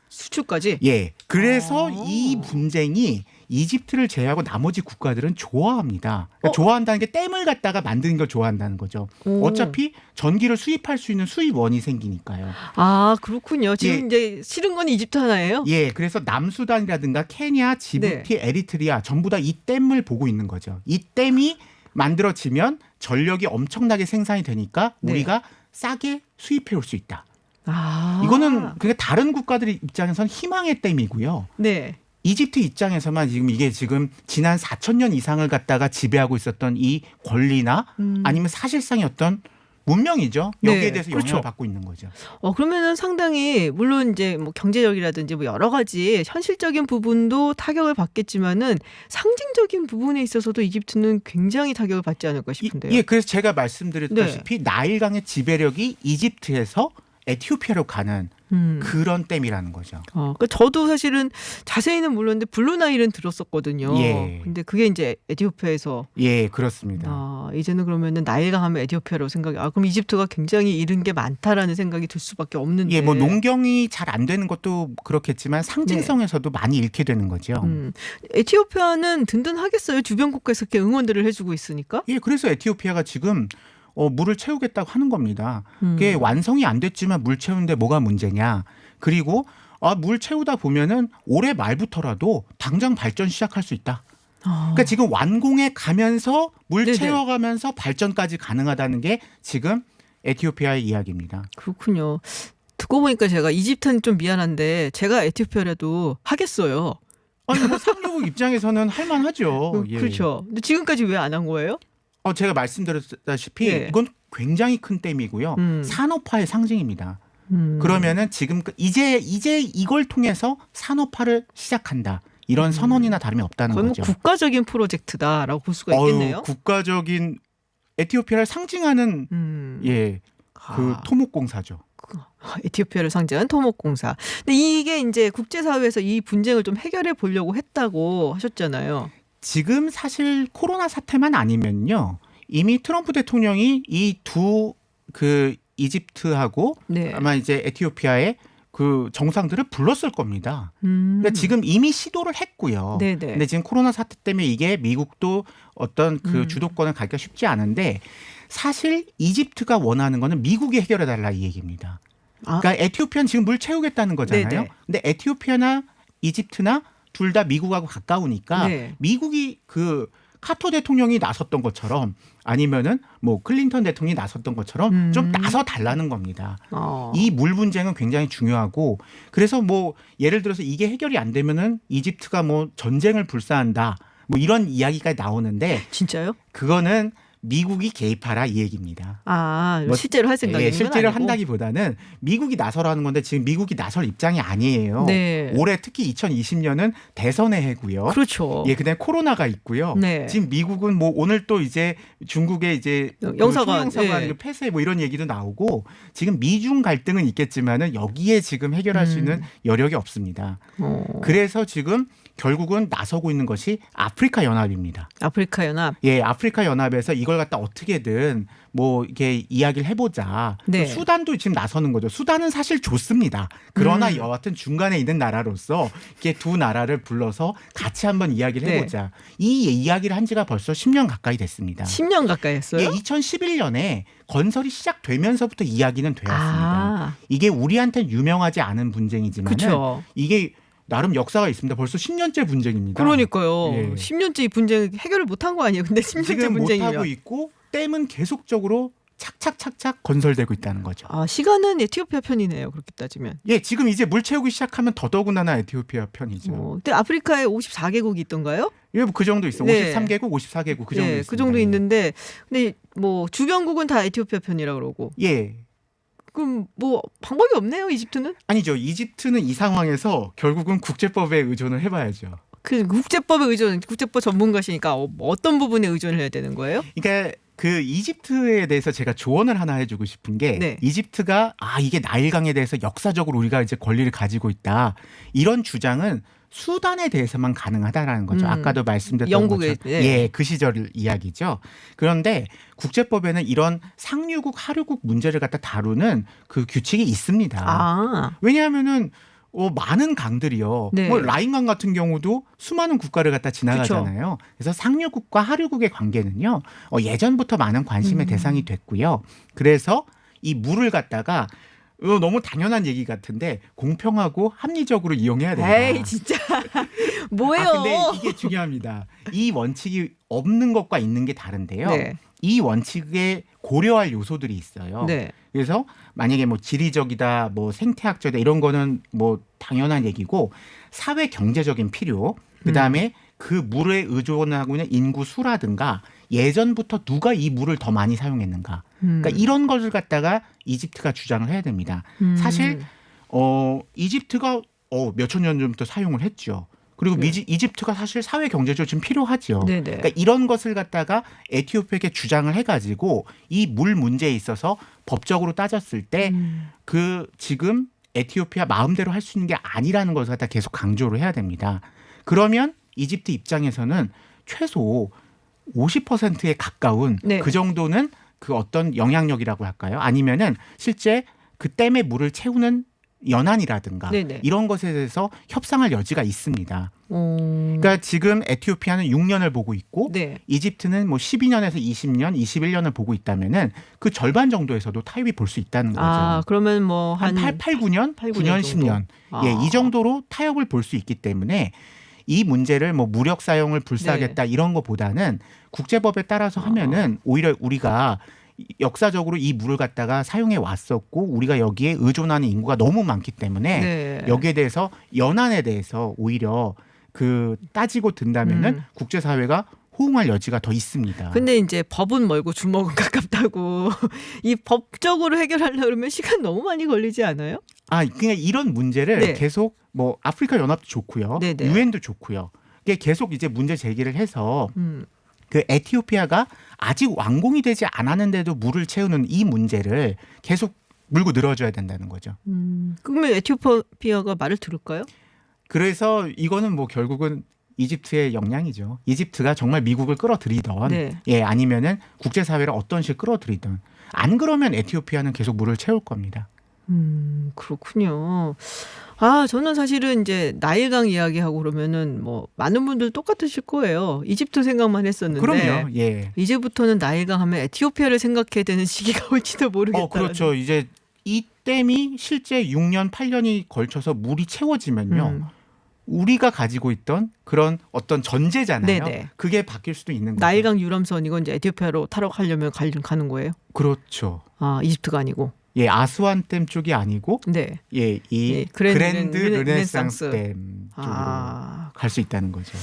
S1: 수출까지?
S4: 예. 그래서
S1: 아.
S4: 이 분쟁이 이집트를 제외하고 나머지 국가들은 좋아합니다. 그러니까 좋아한다는 게 댐을 갖다가 만드는 걸 좋아한다는 거죠.
S1: 오.
S4: 어차피 전기를 수입할 수 있는 수입원이 생기니까요.
S1: 아, 그렇군요. 지금
S4: 예.
S1: 이제 싫은 건 이집트 하나예요?
S4: 예, 그래서 남수단이라든가 케냐, 지부티, 에리트리아 전부 다 이 댐을 보고 있는 거죠. 이 댐이 만들어지면 전력이 엄청나게 생산이 되니까
S1: 네.
S4: 우리가 싸게 수입해 올 수 있다.
S1: 아.
S4: 이거는 그게 다른 국가들 입장에선 희망의 댐이고요.
S1: 네.
S4: 이집트 입장에서만 지금 이게 지금 지난 4,000년 이상을 갖다가 지배하고 있었던 이 권리나 아니면 사실상의 어떤 문명이죠. 여기에
S1: 네,
S4: 대해서
S1: 그렇죠.
S4: 영향을 받고 있는 거죠.
S1: 그러면은 상당히 물론 이제 뭐 경제적이라든지 뭐 여러 가지 현실적인 부분도 타격을 받겠지만은 상징적인 부분에 있어서도 이집트는 굉장히 타격을 받지 않을까 싶은데요.
S4: 예, 그래서 제가 말씀드렸다시피 나일강의 지배력이 이집트에서 에티오피아로 가는 그런 댐이라는 거죠.
S1: 그러니까 저도 사실은 자세히는 몰랐는데 블루나일은 들었었거든요.
S4: 예.
S1: 근데 그게 이제 에티오피아에서
S4: 예, 그렇습니다.
S1: 이제는 그러면은 나일강 하면 에티오피아라고 생각이. 그럼 이집트가 굉장히 잃은 게 많다라는 생각이 들 수밖에 없는데.
S4: 예, 뭐 농경이 잘 안 되는 것도 그렇겠지만 상징성에서도 많이 잃게 되는 거죠.
S1: 에티오피아는 든든하겠어요. 주변 국가에서 이렇게 응원들을 해주고 있으니까.
S4: 예, 그래서 에티오피아가 지금 물을 채우겠다고 하는 겁니다. 그게 완성이 안 됐지만 물 채우는데 뭐가 문제냐. 그리고 물 채우다 보면은 올해 말부터라도 당장 발전 시작할 수 있다. 그러니까 지금 완공해 가면서 물
S1: 네네.
S4: 채워가면서 발전까지 가능하다는 게 지금 에티오피아의 이야기입니다.
S1: 그렇군요. 듣고 보니까 제가 이집트는 좀 미안한데 제가 에티오피아라도 하겠어요.
S4: 아니 뭐 상류국 입장에서는 할만하죠. 예.
S1: 그렇죠. 근데 지금까지 왜 안 한 거예요?
S4: 제가 말씀드렸다시피
S1: 예.
S4: 이건 굉장히 큰 댐이고요. 산업화의 상징입니다.
S1: 음.
S4: 그러면은 지금 이제 이걸 통해서 산업화를 시작한다. 이런 선언이나 다름이 없다는
S1: 거의 뭐
S4: 거죠.
S1: 국가적인 프로젝트다라고 볼 수가 있겠네요.
S4: 국가적인 에티오피아를 상징하는 예, 그 토목공사죠.
S1: 에티오피아를 상징하는 토목공사. 근데 이게 이제 국제사회에서 이 분쟁을 좀 해결해 보려고 했다고 하셨잖아요.
S4: 지금 사실 코로나 사태만 아니면요. 이미 트럼프 대통령이 이 두 그 이집트하고
S1: 네.
S4: 아마 이제 에티오피아의 그 정상들을 불렀을 겁니다. 그러니까 지금 이미 시도를 했고요.
S1: 네네.
S4: 근데 지금 코로나 사태 때문에 이게 미국도 어떤 그 주도권을 갖기가 쉽지 않은데 사실 이집트가 원하는 거는 미국이 해결해 달라 이 얘기입니다. 그러니까 에티오피아는 지금 물 채우겠다는 거잖아요.
S1: 네네.
S4: 근데 에티오피아나 이집트나 둘 다 미국하고 가까우니까
S1: 네.
S4: 미국이 그 카터 대통령이 나섰던 것처럼 아니면은 뭐 클린턴 대통령이 나섰던 것처럼 좀 나서 달라는 겁니다. 이 물 분쟁은 굉장히 중요하고 그래서 뭐 예를 들어서 이게 해결이 안 되면은 이집트가 뭐 전쟁을 불사한다. 뭐 이런 이야기가 나오는데
S1: 진짜요?
S4: 그거는 미국이 개입하라 이 얘기입니다.
S1: 뭐 실제로 할 생각이
S4: 예,
S1: 있는 건
S4: 실제로
S1: 아니고.
S4: 한다기보다는 미국이 나서라는 건데 지금 미국이 나설 입장이 아니에요.
S1: 네.
S4: 올해 특히 2020년은 대선의 해고요.
S1: 그렇죠.
S4: 예, 그다음에 코로나가 있고요.
S1: 네.
S4: 지금 미국은 뭐 오늘 또 이제 중국의 이제
S1: 영사관,
S4: 총영사관
S1: 예.
S4: 폐쇄 뭐 이런 얘기도 나오고 지금 미중 갈등은 있겠지만은 여기에 지금 해결할 수 있는 여력이 없습니다. 그래서 지금 결국은 나서고 있는 것이 아프리카 연합입니다.
S1: 아프리카 연합.
S4: 예, 아프리카 연합에서 이걸 갖다 어떻게든 뭐 이렇게 이야기를 해보자.
S1: 네.
S4: 수단도 지금 나서는 거죠. 수단은 사실 좋습니다. 그러나 여하튼 중간에 있는 나라로서 이렇게 두 나라를 불러서 같이 한번 이야기를 해보자. 이 이야기를 한 지가 벌써 10년 가까이 됐습니다.
S1: 10년 가까이 했어요?
S4: 예, 2011년에 건설이 시작되면서 되면서부터 되었습니다. 이게 우리한테는 유명하지 않은 분쟁이지만
S1: 그렇죠.
S4: 이게 나름 역사가 있습니다. 벌써 10년째 분쟁입니다.
S1: 그러니까요.
S4: 예.
S1: 10년째 이 분쟁 해결을 못한 거 아니에요? 근데 10년째
S4: 지금
S1: 분쟁이면.
S4: 못하고 있고 댐은 계속적으로 착착착착 건설되고 있다는 거죠.
S1: 시간은 에티오피아 편이네요. 그렇게 따지면.
S4: 예, 지금 이제 물 채우기 시작하면 더더군다나 에티오피아 편이죠.
S1: 근데 아프리카에 54개국이 있던가요?
S4: 예, 그 정도 있어요.
S1: 네.
S4: 53개국, 54개국 그 정도
S1: 네,
S4: 있습니다.
S1: 그 정도 있는데 근데 뭐 주변국은 다 에티오피아 편이라 그러고.
S4: 예.
S1: 그럼 뭐 방법이 없네요, 이집트는?
S4: 아니죠. 이집트는 이 상황에서 결국은 국제법에 의존을 해봐야죠.
S1: 그 국제법에 의존, 국제법 전문가시니까 어떤 부분에 의존을 해야 되는 거예요?
S4: 그러니까 그 이집트에 대해서 제가 조언을 하나 해주고 싶은 게
S1: 네.
S4: 이집트가 이게 나일강에 대해서 역사적으로 우리가 이제 권리를 가지고 있다 이런 주장은 수단에 대해서만 가능하다라는 거죠. 아까도 말씀드렸던
S1: 영국의,
S4: 것처럼
S1: 네.
S4: 예, 그 시절 이야기죠. 그런데 국제법에는 이런 상류국, 하류국 문제를 갖다 다루는 그 규칙이 있습니다. 왜냐하면은 많은 강들이요.
S1: 네.
S4: 뭐 라인강 같은 경우도 수많은 국가를 갖다 지나가잖아요. 그래서 상류국과 하류국의 관계는요. 예전부터 많은 관심의 대상이 됐고요. 그래서 이 물을 갖다가 너무 당연한 얘기 같은데 공평하고 합리적으로 이용해야 된다.
S1: 에이 진짜 뭐예요?
S4: 근데 이게 중요합니다. 이 원칙이 없는 것과 있는 게 다른데요.
S1: 네.
S4: 이 원칙에 고려할 요소들이 있어요.
S1: 네.
S4: 그래서 만약에 뭐 지리적이다, 뭐 생태학적이다 이런 거는 뭐 당연한 얘기고 사회 경제적인 필요, 그다음에 그 물에 의존하고 있는 인구 수라든가 예전부터 누가 이 물을 더 많이 사용했는가. 그러니까 이런 것을 갖다가 이집트가 주장을 해야 됩니다. 사실 이집트가 몇천 년 전부터 사용을 했죠. 그리고 이집트가 사실 사회 경제적으로 지금 필요하죠.
S1: 네네.
S4: 그러니까 이런 것을 갖다가 에티오피아에게 주장을 해가지고 이 물 문제에 있어서 법적으로 따졌을 때 그 지금 에티오피아 마음대로 할 수 있는 게 아니라는 것을 갖다 계속 강조를 해야 됩니다. 그러면 이집트 입장에서는 최소 50%에 가까운
S1: 네.
S4: 그 정도는 그 어떤 영향력이라고 할까요? 아니면은 실제 그 댐에 물을 채우는 연안이라든가
S1: 네네.
S4: 이런 것에 대해서 협상할 여지가 있습니다.
S1: 어.
S4: 그러니까 지금 에티오피아는 6년을 보고 있고
S1: 네.
S4: 이집트는 뭐 12년에서 20년, 21년을 보고 있다면은 그 절반 정도에서도 타협이 볼 수 있다는 거죠.
S1: 아, 그러면 뭐
S4: 한 8, 9년,
S1: 8,
S4: 9년,
S1: 9년
S4: 10년.
S1: 아.
S4: 예, 이 정도로 타협을 볼 수 있기 때문에 이 문제를 뭐 무력 사용을 불사하겠다 이런 것보다는 국제법에 따라서 하면은 오히려 우리가 역사적으로 이 물을 갖다가 사용해 왔었고 우리가 여기에 의존하는 인구가 너무 많기 때문에
S1: 네.
S4: 여기에 대해서 연안에 대해서 오히려 그 따지고 든다면은 국제사회가 호응할 여지가 더 있습니다.
S1: 근데 이제 법은 멀고 주먹은 가깝다고 이 법적으로 해결하려고 그러면 시간 너무 많이 걸리지 않아요?
S4: 아, 그냥 이런 문제를
S1: 네.
S4: 계속 뭐 아프리카 연합도 좋고요.
S1: 네네.
S4: 유엔도 좋고요. 이게 계속 이제 문제 제기를 해서
S1: 음.
S4: 그 에티오피아가 아직 완공이 되지 않았는데도 물을 채우는 이 문제를 계속 물고 늘어줘야 된다는 거죠.
S1: 그러면 에티오피아가 말을 들을까요?
S4: 그래서 이거는 뭐 결국은 이집트의 역량이죠. 이집트가 정말 미국을 끌어들이던
S1: 네.
S4: 예, 아니면은 국제사회를 어떤 식으로 끌어들이던 안 그러면 에티오피아는 계속 물을 채울 겁니다.
S1: 그렇군요. 아, 저는 사실은 이제 나일강 이야기하고 그러면은 뭐 많은 분들 똑같으실 거예요. 이집트 생각만 했었는데.
S4: 그럼요. 예.
S1: 이제부터는 나일강 하면 에티오피아를 생각해야 되는 시기가 올지도 모르겠다.
S4: 그렇죠. 이제 이 댐이 실제 6년, 8년이 걸쳐서 물이 채워지면요. 우리가 가지고 있던 그런 어떤 전제잖아요.
S1: 네네.
S4: 그게 바뀔 수도 있는 거죠.
S1: 나일강 유람선 이건 이제 에티오피아로 타러 가려면 가는 거예요?
S4: 그렇죠.
S1: 아, 이집트가 아니고.
S4: 예, 아스완 댐 쪽이 아니고
S1: 네.
S4: 예, 이
S1: 예,
S4: 그랜드
S1: 르네상스.
S4: 르네상스 댐 쪽으로
S1: 아,
S4: 갈 수 있다는 거죠.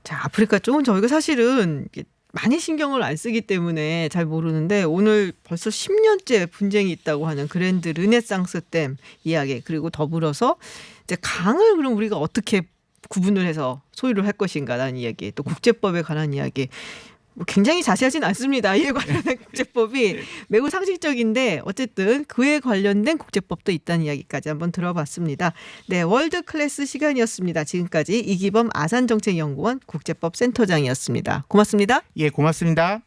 S1: 자, 아프리카 쪽은 저희가 사실은 이게 많이 신경을 안 쓰기 때문에 잘 모르는데 오늘 벌써 10년째 분쟁이 있다고 하는 그랜드 르네상스 댐 이야기 그리고 더불어서 이제 강을 그럼 우리가 어떻게 구분을 해서 소유를 할 것인가라는 이야기 또 국제법에 관한 이야기 뭐 굉장히 자세하진 않습니다. 이에 관련된 국제법이 매우 상식적인데 어쨌든 그에 관련된 국제법도 있다는 이야기까지 한번 들어봤습니다. 네, 월드 클래스 시간이었습니다. 지금까지 이기범 아산정책연구원 국제법센터장이었습니다. 고맙습니다.
S4: 예, 고맙습니다.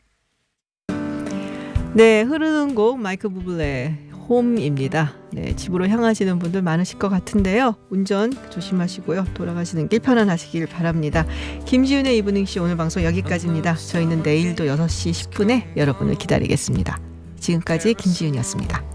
S1: 네, 흐르는 곡 마이크 부블레 홈입니다. 네, 집으로 향하시는 분들 많으실 것 같은데요. 운전 조심하시고요. 돌아가시는 길 편안하시길 바랍니다. 김지윤의 이브닝쇼 오늘 방송 여기까지입니다. 저희는 내일도 6시 10분에 여러분을 기다리겠습니다. 지금까지 김지윤이었습니다.